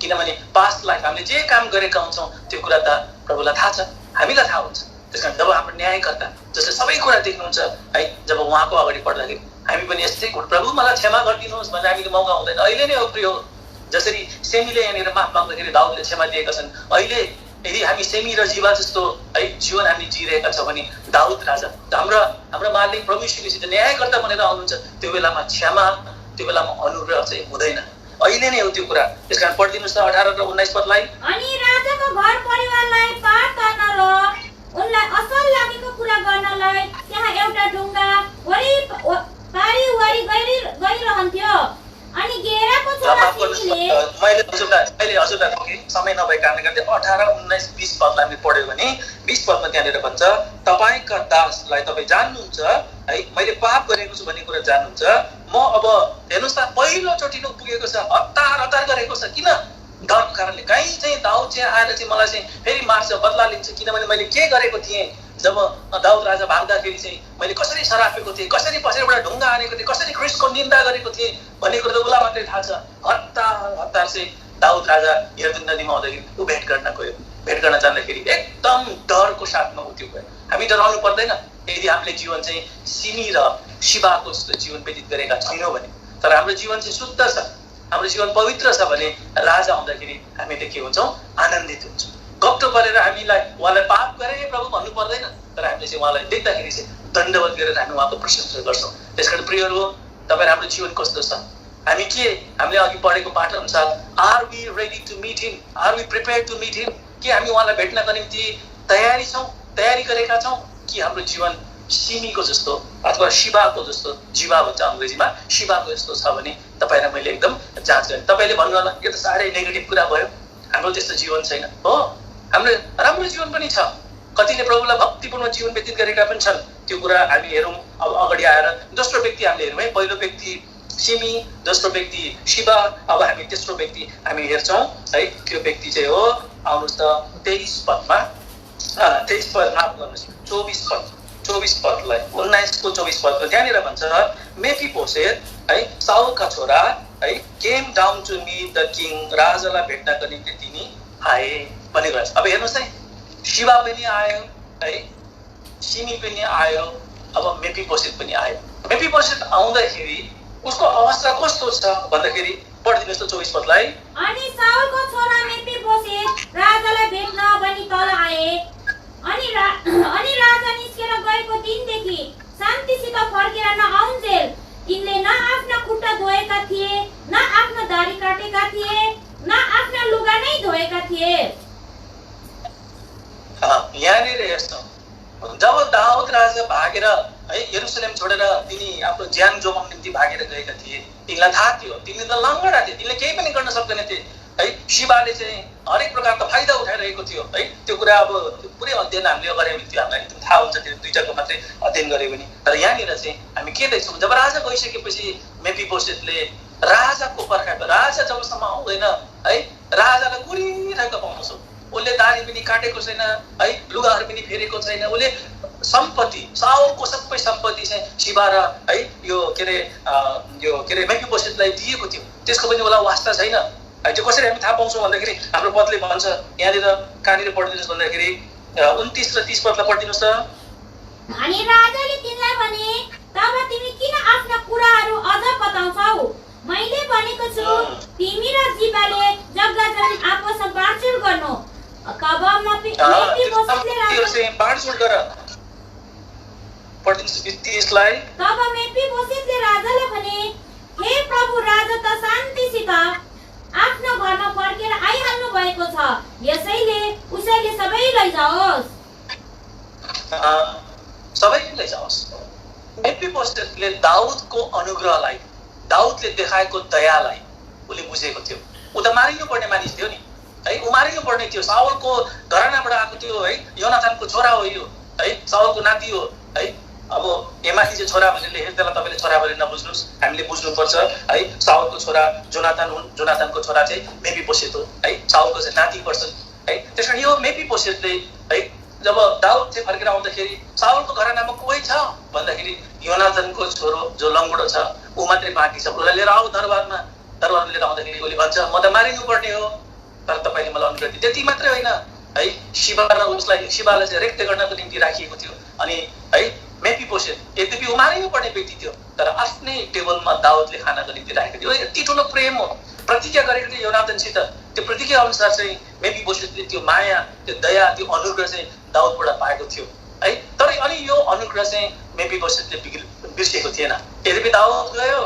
किनभने पास्ट लाइफ हामीले जे काम गरेका हुन्छौँ त्यो कुरा त प्रभुलाई थाहा छ, हामीलाई थाहा हुन्छ। त्यसकारण जब हाम्रो न्यायकर्ता जसले सबै कुरा देख्नुहुन्छ है, जब उहाँको अगाडि पर्दाखेरि हामी पनि यस्तै प्रभु मलाई क्षमा गरिदिनुहोस् भन्ने हामीले मौका हुँदैन। अहिले नै हो प्रिय, जसरी सेमीले यहाँनिर माफ माग्दाखेरि दाउदले क्षमा दिएका छन्, अहिले यदि हामी सेमी र जीवा जस्तो है जीवन हामी जिइरहेका छौँ भने दाउद राजा हाम्रो मालिक प्रभु यीशु ख्रीष्ट न्यायकर्ता बनेर आउनुहुन्छ, त्यो बेलामा क्षमा, त्यो बेलामा अनुग्रह चाहिँ हुँदैन। अहिले नै हो त्यो कुरा। त्यसकारण पढिदिनुहोस् त 18 र 19 पदलाई। अनि राजाको घर परिवारलाई पार गर्न र उनलाई असल लागेको कुरा गर्नलाई त्यहाँ एउटा ढुङ्गा पारी गइरहन्थ्यो। अनि गेराको छोरा सिमीले मैले हजुरलाई थोके समय नभए कारणले गर्दा 18, 19, 20 पदलाई हामीले पढ्यो भने 20 पदमा त्यहाँनिर भन्छ, तपाईँका दासलाई तपाईँ जान्नुहुन्छ है, मैले पाप गरेको छु भन्ने कुरा जान्नुहुन्छ। म अब हेर्नुहोस् त पहिलोचोटि पुगेको छ, हतार गरेको छ। किन? डरको कारणले। कहीँ चाहिँ दाउद चाहिँ आएर चाहिँ मलाई चाहिँ फेरि मार्छ, बदला लिन्छ। किनभने मैले के गरेको थिएँ जब दाउद राजा भाग्दाखेरि चाहिँ मैले कसरी सरापेको थिएँ, कसरी पछाडिबाट ढुङ्गा हानेको थिएँ, कसरी ख्रिस्टको निन्दा गरेको थिएँ भन्ने कुरा त उसलाई मात्रै थाहा छ। हतार चाहिँ दाउद राजा यर्दन नदीमा आउँदाखेरि ऊ भेट गर्न गयो। भेट गर्न जाँदाखेरि एकदम डरको साथमा ऊ त्यो गयो। हामी डराउनु पर्दैन यदि हामीले जीवन चाहिँ सिमी र शिवाको जस्तो जीवन व्यतीत गरेका छैनौँ भने। तर हाम्रो जीवन चाहिँ शुद्ध छ, हाम्रो जीवन पवित्र छ भने राजा आउँदाखेरि हामीले के हुन्छौँ? आनन्दित हुन्छौँ। गप्टो गरेर हामीलाई उहाँलाई पाप गरे प्रभु भन्नु पर्दैन, तर हामीले चाहिँ उहाँलाई देख्दाखेरि चाहिँ दण्डवत गरेर हामी उहाँको प्रशंसा गर्छौँ। त्यसकारण प्रियहरू, तपाईँ हाम्रो जीवन कस्तो छ? हामी हामीले अघि पढेको पाठ अनुसार are we ready to meet him, are we prepare to meet him? के हामी उहाँलाई भेट्नको निम्ति तयारी गरेका छौँ? कि हाम्रो जीवन सिमीको जस्तो अथवा शिवाको जस्तो, जीवा भन्छ अङ्ग्रेजीमा, शिवाको जस्तो छ भने तपाईँ र मैले एकदम जाँच गर्ने। तपाईँले भन्नु होला यो त साह्रै नेगेटिभ कुरा भयो, हाम्रो त्यस्तो जीवन छैन। हो, हाम्रो राम्रो जीवन पनि छ। कतिले प्रभुलाई भक्तिपूर्ण जीवन व्यतीत गरेका पनि छन्। त्यो कुरा हामी हेरौँ। अब अगाडि आएर दोस्रो व्यक्ति हामीले हेरौँ है। पहिलो व्यक्ति सिमी, दोस्रो व्यक्ति शिवा, अब हामी तेस्रो व्यक्ति हामी हेर्छौँ है। त्यो व्यक्ति चाहिँ हो, आउनुहोस् त 23 पदमा, 23 पद माफ गर्नुहोस्, 24 पदलाई 19 को 24 पदको त्यहाँनिर भन्छ, मेफिबोसेत है साउलका छोरा है came down to meet the king, राजालाई भेट्नको निम्ति तिनी आए भनेको छ। अब हेर्नुहोस् है, शिवा पनि आयो है, सिमी पनि आयो, अब मेफिबोसेत पनि आयो। मेफिबोसेत आउँदाखेरि उसको अवस्था कस्तो छ भन्दाखेरि पढिदिनुहोस् त 24 पदलाई। अनि साउलको छोरा मेफिबोसेत राजालाई भेट्न भनी तल आए। अनि राजा निस्केर गएको दिनदेखि शान्तिसित फर्केर नआउन्जेल तिनले न आफ्ना खुट्टा धोएका थिए, न आफ्नो दाढी काटेका थिए, न आफ्ना लुगा नै धोएका थिए। यहाँनिर हेर्छौँ, जब दाउद राजा भागेर है यरुसलेम छोडेर तिनी आफ्नो ज्यान जोगाउन निम्ति भागेर गएका थिए, तिनलाई थाहा थियो तिनले त लङ्गडा थिए, तिनले केही पनि गर्न सक्दैन थिए है। शिवाले चाहिँ हरेक प्रकारको फाइदा उठाइरहेको थियो है। त्यो कुरा अब पुरै अध्ययन हामीले गऱ्यो भने त्यो हामीलाई एकदम थाहा हुन्छ, त्यो दुईटाको मात्रै अध्ययन गऱ्यो भने। तर यहाँनिर चाहिँ हामी के देख्छौँ, जब राजा गइसकेपछि मेफिबोसेतले राजाको पर्खाएको, राजा जबसम्म आउँदैन है राजालाई कुरिरहेको पाउँछौँ। उसले दाढी पनि काटेको छैन है, लुगाहरू पनि फेरेको छैन। उसले सम्पत्ति, साउलको सबै सम्पत्ति चाहिँ शिवा र है यो के अरे मेफिबोसेतलाई दिएको थियो, त्यसको पनि उसलाई वास्ता छैन है। त्यो कसरी हामी थाहा पाउँछौँ भन्दाखेरि हाम्रो पदले भन्छ, यहाँनिर कहाँनिर पढिदिनुहोस् भन्दाखेरि 29 र 30 पदलाई पढिदिनुहोस् त। अनि राजाले तिनलाई भने, तब तिमी किन आफ्ना कुराहरू अझ बताउँछौ? मैले भनेको छु तिमी र जीवाले जग्गा जमिन आपसमा बाँडचुँड गर्नु। तब मेफिबोसेतले राजालाई भने, हे प्रभु राजा त शान्तिसित आफ्नो घरमा फर्केर आइहाल्नु भएको छ, यसैले उसैले सबै लैजाओस्। मेफिबोसेतले दाउदको अनुग्रहलाई, दाउदले देखाएको दयालाई उसले बुझेको थियो। ऊ त मारिनु पर्ने मानिस थियो नि है, ऊ मारिनु पर्ने थियो। साउलको घरानाबाट आएको थियो है, योनाथानको छोरा हो यो है, साउलको नाति हो है। अब एमाथि चाहिँ छोरा भनेर लेखेर त्यसलाई तपाईँले छोरा भनेर नबुझ्नुहोस्, हामीले बुझ्नुपर्छ है। साउलको छोरा जोनाथन हुन्, जोनाथनको छोरा चाहिँ मेफिबोसेत हो है, साउलको चाहिँ नाति पर्छन् है। त्यस कारण यो मेफिबोसेतले है जब दाउद चाहिँ फर्केर आउँदाखेरि साउलको घरानामा कोही छ भन्दाखेरि योनाथनको छोरो जो लङ्गडो छ ऊ मात्रै बाँकी छ। उसलाई लिएर आऊ दरबारमा लिएर आउँदाखेरि उसले भन्छ, म त मारिनु पर्ने हो, तर तपाईँले मलाई अनुग्रह दिए। त्यति मात्रै होइन, है शिवा र उसलाई शिवालाई चाहिँ रेक्ट गर्नको निम्ति राखिएको थियो। अनि है मेफिबोसेत यद्यपि उमारिनु पर्ने व्यक्ति थियो तर आफ्नै टेबलमा दाउदले खानाको निम्ति राखेको थियो। यति ठुलो प्रेम हो, प्रतिज्ञा गरेको थियो योनाथनसित। त्यो प्रतिज्ञा अनुसार चाहिँ मेफिबोसेतले त्यो माया, त्यो दया, त्यो अनुग्रह चाहिँ दाउदबाट पाएको थियो है। तर अनि यो अनुग्रह चाहिँ मेफिबोसेतले बिर्सेको थिएन। यद्यपि दाउद गयो,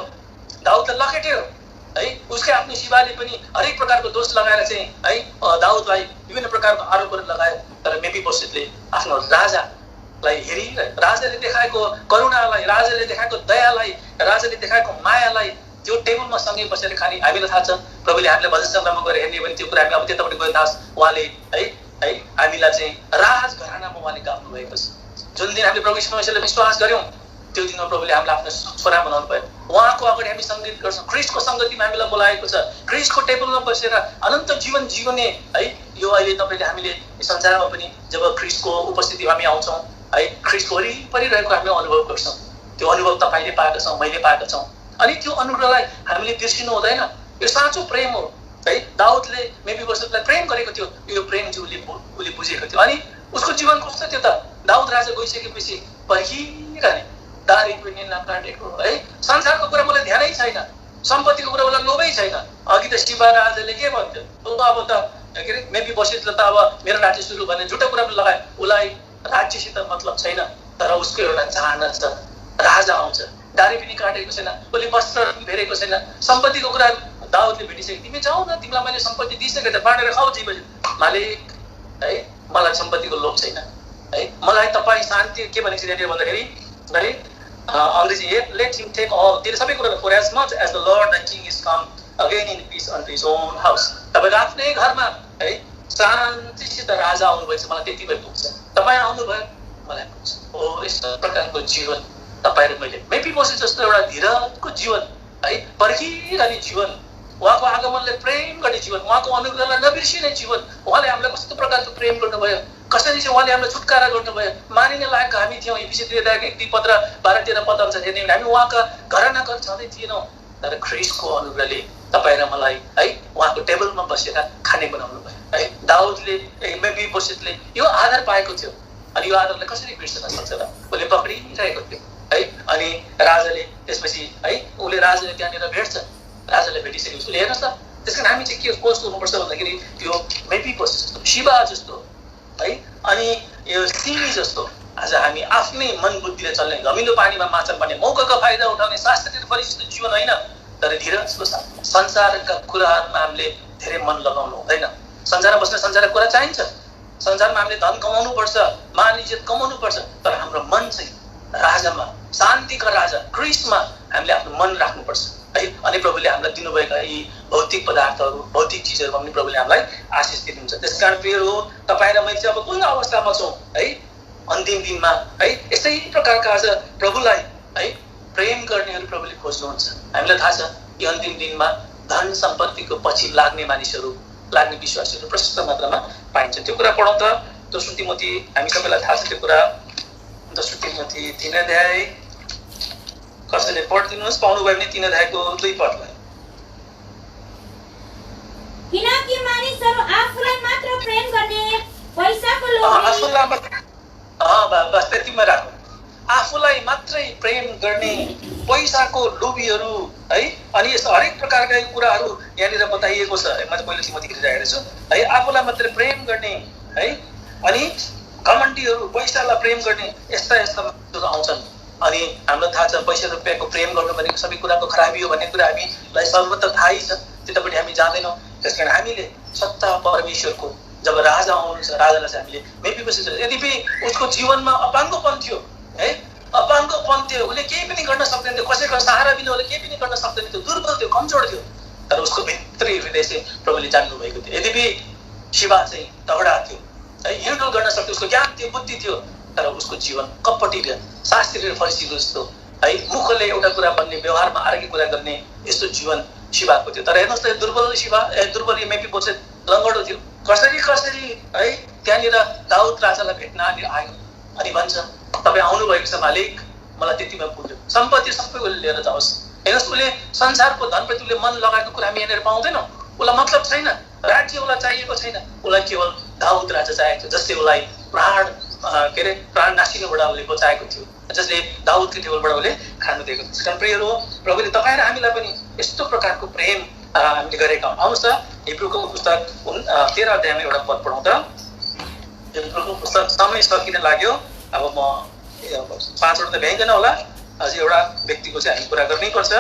दाउदलाई लखेट्यो है, उसकै आफ्नो शिवाले पनि हरेक प्रकारको दोष लगाएर चाहिँ है दाउदलाई विभिन्न प्रकारको आरोपहरू लगायो। तर मेफिबोसेतले आफ्नो राजालाई हेरिरह्यो, राजाले देखाएको करुणालाई, राजाले देखाएको दयालाई, राजाले देखाएको मायालाई त्यो टेबलमा सँगै बसेर खाने। हामीलाई थाहा छ प्रभुले हामीले भजन सङ्ग्रहमा गएर हेर्ने भने त्यो कुरा हामी अब त्यतापट्टि गयो थाहा छ। उहाँले है हामीलाई चाहिँ राजघरानामा उहाँले गाप्नु भएको छ। जुन दिन हामीले प्रभु यीशु मसीहलाई विश्वास गर्यौँ त्यो दिनमा प्रभुले हामीलाई आफ्नो छोरा बनाउनु भयो। उहाँको अगाडि हामी सङ्गीत गर्छौँ, ख्रिस्टको सङ्गतिमा हामीलाई बोलाएको छ। ख्रिस्टको टेबलमा बसेर अनन्त जीवन जिउने है यो अहिले तपाईँले हामीले संसारमा पनि जब ख्रिस्टको उपस्थितिमा हामी आउँछौँ है ख्रिस्टको वरिपरि रहेको हामी अनुभव गर्छौँ। त्यो अनुभव तपाईँले पाएका छौँ, मैले पाएका छौँ। अनि त्यो अनुग्रहलाई हामीले बिर्सिनु हुँदैन। यो साँचो प्रेम हो है। दाउदले मेफिबोसेतलाई प्रेम गरेको थियो, यो प्रेम चाहिँ उसले बुझेको थियो। अनि उसको जीवन कस्तो थियो त? दाउद राजा गइसकेपछि पर्खिरहने, दारी पनि नकाटेको है, संसारको कुरा मलाई ध्यानै छैन, सम्पत्तिको कुरा उसलाई लोभै छैन। अघि त शिवा राजाले के भन्थ्यो, अब त के अरे मेफिबोसेतले त अब मेरो राज्य सुरु भन्ने झुटो कुरा पनि लगायो। उसलाई राज्यसित मतलब छैन, तर उसको एउटा चाहना छ, राजा आउँछ। दारी पनि काटेको छैन, उसले वस्त्र भेरेको छैन, सम्पत्तिको कुरा दाउदले भेटिसक्यो। तिमी जाऊ न, तिमीलाई मैले सम्पत्ति दिइसकेँ त, बाँडेर खाऊ जीवन। मालिक है मलाई सम्पत्तिको लोभ छैन है, मलाई तपाईँ शान्ति के भनेको छ त्यहाँनिर भन्दाखेरि है अङ्ग्रेजी लेट हिम टेक अल, त्यसले सबै कुरा for as much as the Lord the king is come again in peace on his own house. तपाईँको आफ्नै घरमा है शान्तिसित राजा आउनुभएछ, मलाई त्यति भए पुग्छ। तपाईँ आउनुभयो मलाई पुग्छ। हो यस्तो प्रकारको जीवन तपाईँ र मैले, मेफिबोसेत जस्तो एउटा धीरजको जीवन है, पर्खिरहने जीवन, उहाँको आगमनले प्रेम गर्ने जीवन, उहाँको अनुग्रहलाई नबिर्सिने जीवन। उहाँले हामीलाई कस्तो प्रकारको प्रेम गर्नुभयो, कसरी चाहिँ उहाँले हामीलाई छुटकारा गर्नुभयो। मानिने लायक हामी थियौँ। एफिसीतिर 1:12-13 पद अनुसार हेर्ने हामी उहाँका घरानाका छँदै थिएनौँ, तर ख्रिस्टको अनुग्रहले तपाईँ र मलाई है उहाँको टेबलमा बसेर खाने बनाउनु भयो है। दाउदले मेफिबोसेतले यो आधार पाएको थियो। अनि यो आधारलाई कसरी बिर्सन सक्छ र? उसले पक्रिरहेको थियो है। अनि राजाले त्यसपछि है उसले राजाले त्यहाँनिर भेट्छ, राजाले भेटिसकेपछि उसले हेर्नुहोस् त, त्यस कारण हामी चाहिँ के कस्तो हुनुपर्छ भन्दाखेरि त्यो मेफिबोसेत जस्तो, शिवा जस्तो है, अनि यो सिमी जस्तो आज हामी आफ्नै मन बुद्धिले चल्ने, घमिलो पानीमा माछा पार्ने, मौकाको फाइदा उठाउने, शास्त्रीय परिचित जीवन होइन, तर धीरजको साथ संसारका कुराहरूमा हामीले धेरै मन लगाउनु हुँदैन। संसारमा बस्ने संसारको कुरा चाहिन्छ, संसारमा हामीले धन कमाउनुपर्छ, मान इज्जत कमाउनुपर्छ, तर हाम्रो मन चाहिँ राजामा, शान्तिका राजा क्रिस्टमा हामीले आफ्नो मन राख्नुपर्छ है। अनि प्रभुले हामीलाई दिनुभएका यी भौतिक पदार्थहरू, भौतिक चिजहरूमा पनि प्रभुले हामीलाई आशिष दिनुहुन्छ। त्यस कारण प्रिय हो, तपाईँ र मैले चाहिँ अब कुन अवस्थामा छौँ है अन्तिम दिनमा है, यसै प्रकारका आज प्रभुलाई है प्रेम गर्नेहरू प्रभुले खोज्नुहुन्छ। हामीलाई थाहा छ यो अन्तिम दिनमा धन सम्पत्तिको पछि लाग्ने मानिसहरू, लाग्ने विश्वासहरू प्रशस्त मात्रामा पाइन्छ। त्यो कुरा पढौँ त, दोस्रो तिमोथी, हामी सबैलाई थाहा छ त्यो कुरा। दोस्रो तिमोथी 3 अध्याय, कसैले पढिदिनुहोस्, पाउनुभयो भने 3 अध्यायको 2 पदलाई। किनकि मानिसहरू आफूलाई मात्र प्रेम गर्ने, पैसाको लोभी, बस त्यतिमा राखौँ, आफूलाई मात्रै प्रेम गर्ने, पैसाको लोभीहरू है। अनि यस्तो हरेक प्रकारका कुराहरू यहाँनिर बताइएको छ। म चाहिँ पहिलो तिमोथी हेरिरहेको छु है, आफूलाई मात्रै प्रेम गर्ने है, अनि घमण्डीहरू, पैसालाई प्रेम गर्ने, यस्ता यस्ता मान्छेहरू आउँछन्। अनि हामीलाई थाहा छ पैसा रुपियाँको प्रेम गर्नु भनेको सबै कुराको खराबी हो भन्ने कुरा हामीलाई सर्वत्र थाहै छ, त्यतापट्टि हामी जाँदैनौँ। त्यस कारण हामीले सत्ता परमेश्वरको जब राजा आउनुहुन्छ, राजालाई चाहिँ हामीले मेफिबोसेत, यद्यपि उसको जीवनमा अपाङ्गपन थियो है, अपाङ्गपन थियो, उसले केही पनि गर्न सक्दैन थियो, कसैको सहारा बिना उसले केही पनि गर्न सक्दैन थियो, दुर्बल थियो, कमजोर थियो, तर उसको भित्री हृदय चाहिँ प्रभुले जान्नु भएको थियो। यद्यपि शिवा चाहिँ तगडा थियो है, हिँडडुल गर्न सक्थ्यो, उसको ज्ञान थियो, बुद्धि थियो, तर उसको जीवन कपटी थियो, शास्त्रीय फरिसीको जस्तो है, मुखले एउटा कुरा भन्ने, व्यवहारमा अर्कै कुरा गर्ने, यस्तो जीवन शिवाको थियो। तर हेर्नुहोस् त दुर्बल शिवा, दुर्बल मेफिबोसेत लङ्गडो थियो। कसरी है त्यहाँनिर दाउद राजालाई भेट्न आयो अनि भन्छ तपाईँ आउनुभएको छ मालिक, मलाई त्यतिमा पुग्यो, सम्पत्ति सबै उसले लिएर जाओस्। हेर्नुहोस्, उसले संसारको धनप्रति उसले मन लगाएको कुरा हामी यहाँनिर पाउँदैनौँ। उसलाई मतलब छैन, राज्य उसलाई चाहिएको छैन, उसलाई केवल दाउद राजा चाहेको थियो, जसले उसलाई प्राण नासिनुबाट उसले बचाएको थियो, जसले दाउदको टेबलबाट उसले खानु दिएको थियो। कारण प्रियहरू, प्रभुले तपाईँ र हामीलाई पनि यस्तो प्रकारको प्रेम हामीले गरेका हौँ। आउनुहोस् त हिब्रूको पुस्तक 13 अध्यायमा एउटा पद पढौँ त। हिब्रूको पुस्तक समय सकिन लाग्यो, अब म 5 वटा त भ्याइँदैन होला, अझै एउटा व्यक्तिको चाहिँ हामी कुरा गर्नै पर्छ।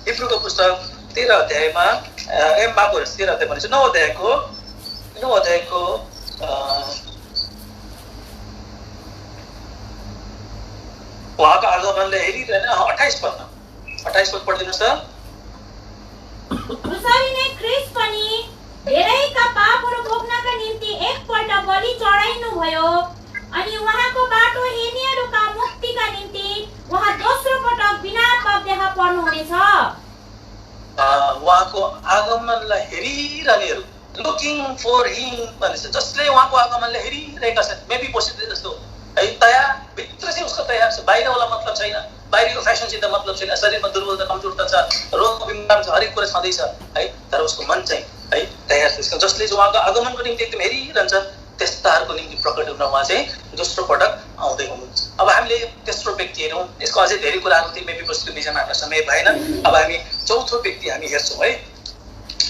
हिब्रूको पुस्तक 13 अध्यायमा 13 अध्याय भनेपछि 9 अध्यायको उहाँको आगमनले हेरिरहेन 28 पद पढिदिनुहोस् त। उसरी नै ख्रीष्ट पनि धेरैका पापहरू भोग्नका निम्ति एकपल्ट बलि चढाइनु भयो, अनि उहाँको बाटो हिँड्नेहरूका मुक्तिका निम्ति उहाँ दोस्रो पटक बिना पाप देखा पर्नुहुनेछ। उहाँको आगमनलाई हेरिरहनेहरू, लुकिङ फर हिम भनेपछि जसले उहाँको आगमनलाई हेरिरहेका छन्, मेबी पोसिबल जस्तो है, तयार भित्र चाहिँ उसको तयार छ, बाहिर वाला मतलब छैन, बाहिरको फेसनसित मतलब छैन, शरीरमा दुर्बलता कमजोरता छ, रोग बिमार छ, हरेक कुरा छँदैछ है, तर उसको मन चाहिँ है तयार छ। जसले चाहिँ उहाँको आगमनको निम्ति एकदम हेरिरहन्छ, त्यस्ताहरूको निम्ति प्रकट हुन उहाँ चाहिँ दोस्रो पटक आउँदै हुनुहुन्छ। अब हामीले तेस्रो व्यक्ति हेरौँ, यसको अझै धेरै कुराहरू थिए, मेबी पुस्तकको विषयमा हाम्रो समय भएन। अब हामी चौथो व्यक्ति हामी हेर्छौँ है।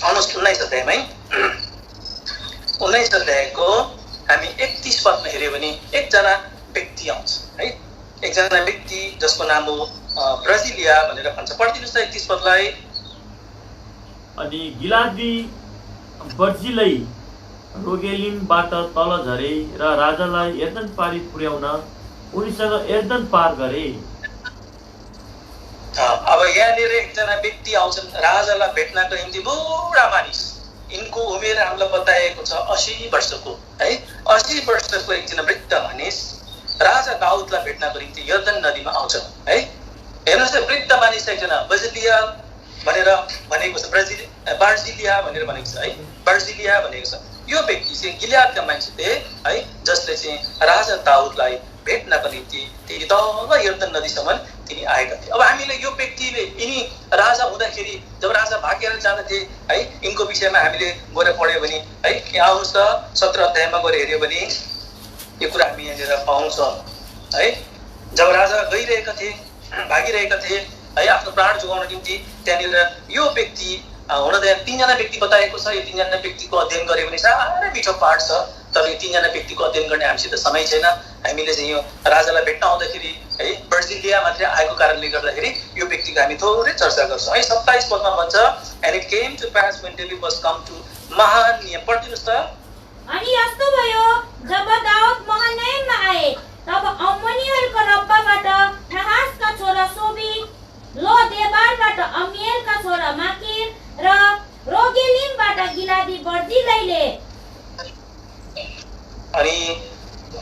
आउनुहोस् 19 अध्यायमै, 19 अध्यायको हामी 31 पदमा हेऱ्यौँ भने एकजना व्यक्ति आउँछ है, एकजना व्यक्ति जसको नाम हो ब्राजिलिया भनेर भन्छ। पढिदिनुहोस् त 31 पदलाई। अनि गिलादी बर्जिलै रोगेलिमबाट तल झरे र राजालाई यर्दन पारी पुर्याउन उनीसँग यर्दन पार गरे। अब यहाँनिर एकजना व्यक्ति आउँछन् राजालाई भेट्नको निम्ति, बुढा मानिस, यिनको उमेर हामीलाई बताएको छ 80 वर्षको है, 80 वर्षको एकजना वृद्ध मानिस राजा दाउदलाई भेट्नको निम्ति यर्दन नदीमा आउँछ है। हेर्नुहोस् त, वृद्ध मानिस एकजना बर्जिलिया भनेर भनेको छ, बार्जिलिया भनेर भनेको छ है, बार्जिलिया भनेको छ। यो व्यक्ति चाहिँ गिलियादका मान्छे थिए है, जसले चाहिँ राजा दाउदलाई भेट्नको निम्ति तिनी तल यर्दन नदीसम्म तिनी आएका थिए। अब हामीले यो व्यक्तिले यिनी राजा हुँदाखेरि जब राजा भागेर जाँदथे है, यिनको विषयमा हामीले गएर पढ्यो भने है, यहाँ आउनुहोस् त 17 अध्यायमा गएर हेऱ्यो भने यो कुरा हामी यहाँनिर पाउँछौँ है। जब राजा गइरहेका थिए, भागिरहेका थिए है आफ्नो प्राण जोगाउन निम्ति, त्यहाँनिर यो व्यक्ति हुन त 3 जना व्यक्ति बताएको छ। यो 3 जना व्यक्तिको अध्ययन गऱ्यो भने साह्रै मिठो पाठ छ, तर यो 3 जना व्यक्तिको अध्ययन गर्ने हामीसित समय छैन। हामीले चाहिँ यो राजालाई भेट्न आउँदाखेरि है बर्जिलिया मात्रै आएको कारणले गर्दाखेरि यो व्यक्तिको हामी थोरै चर्चा गर्छौँ है। 27 पदमा भन्छ, and it came to pass when David was come to Mahanaim. पढिदिनुहोस् त। अनि यस्तो भयो, जब दाउद महानयममा आए, तब अम्मोनीहरूको रब्बाबाट नहासका छोरा सोबी, लो देबारबाट अमिएलका छोरा माकिर र रोगेलिमबाट गिलादी बर्जिलैले। अनि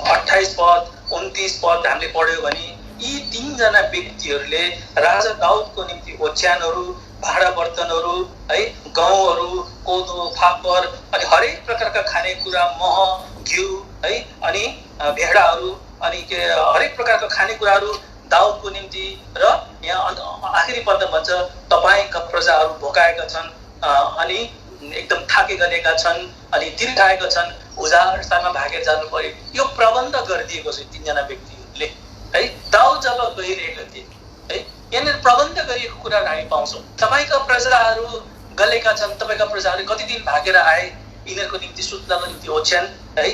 28 पद 29 पद हामीले पढ्यो भने यी 3 जना व्यक्तिहरूले राजा दाउदको निम्ति ओछ्यानहरू, भाँडा बर्तनहरू है, गहुँहरू, कोदो, फापर अनि हरेक प्रकारका खानेकुरा, मह, घिउ है, अनि भेडाहरू अनि हरेक प्रकारका खानेकुराहरू दाउदको निम्ति र यहाँ आखिरी पदमा भन्छ तपाईँका प्रजाहरू भोकाएका छन् अनि एकदम थाके गरेका छन् अनि तिर्खाएका छन्, उजाड स्थानमा भागेर जानु पर्यो। यो प्रबन्ध गरिदिएको छ 3 जना व्यक्तिहरूले है। दाउद जब गइरहेका थिए है, यहाँनिर प्रबन्ध गरिएको कुराहरू हामी पाउँछौँ। तपाईँका प्रजाहरू गलेका छन्, तपाईँका प्रजाहरू कति दिन भागेर आए, यिनीहरूको निम्ति सुत्नको निम्ति ओछ्यान है,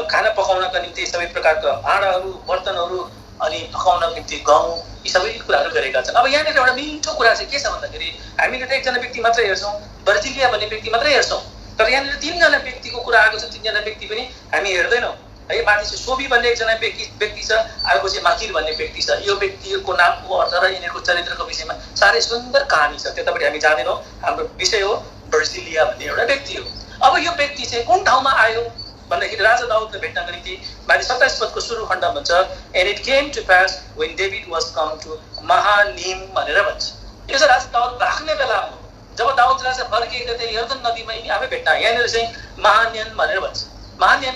खाना पकाउनका निम्ति सबै प्रकारका भाँडाहरू, बर्तनहरू अनि पकाउनको निम्ति गहुँ, यी सबै कुराहरू गरेका छन्। अब यहाँनिर एउटा मिठो कुरा चाहिँ के छ भन्दाखेरि हामीले त एकजना व्यक्ति मात्रै हेर्छौँ, बर्जिलिया भन्ने व्यक्ति मात्रै हेर्छौँ, तर यहाँनिर 3 जना व्यक्तिको कुरा आएको छ। 3 जना व्यक्ति पनि हामी हेर्दैनौँ है। माथि चाहिँ सोबी भन्ने एकजना व्यक्ति छ, अर्को चाहिँ माकिर भन्ने व्यक्ति छ। यो व्यक्तिको नामको अर्थ र यिनीहरूको चरित्रको विषयमा साह्रै सुन्दर कहानी छ, त्यतापट्टि हामी जाँदैनौँ। हाम्रो विषय हो बर्जिलिया भन्ने एउटा व्यक्ति हो। अब यो व्यक्ति चाहिँ कुन ठाउँमा आयो भन्दाखेरि राजा दाउदलाई भेट्नको निम्ति माथि 27 पदको सुरु खण्ड भन्छ, and it came to pass when David was come to Mahanaim भनेर भन्छ। यो चाहिँ राजा दाउद भाग्ने बेला हो, जब दाउद राजा फर्किएका थिए यर्दन नदीमा यिनी आफै भेट्न। यहाँनिर चाहिँ महानिम भनेर भन्छ, महानिम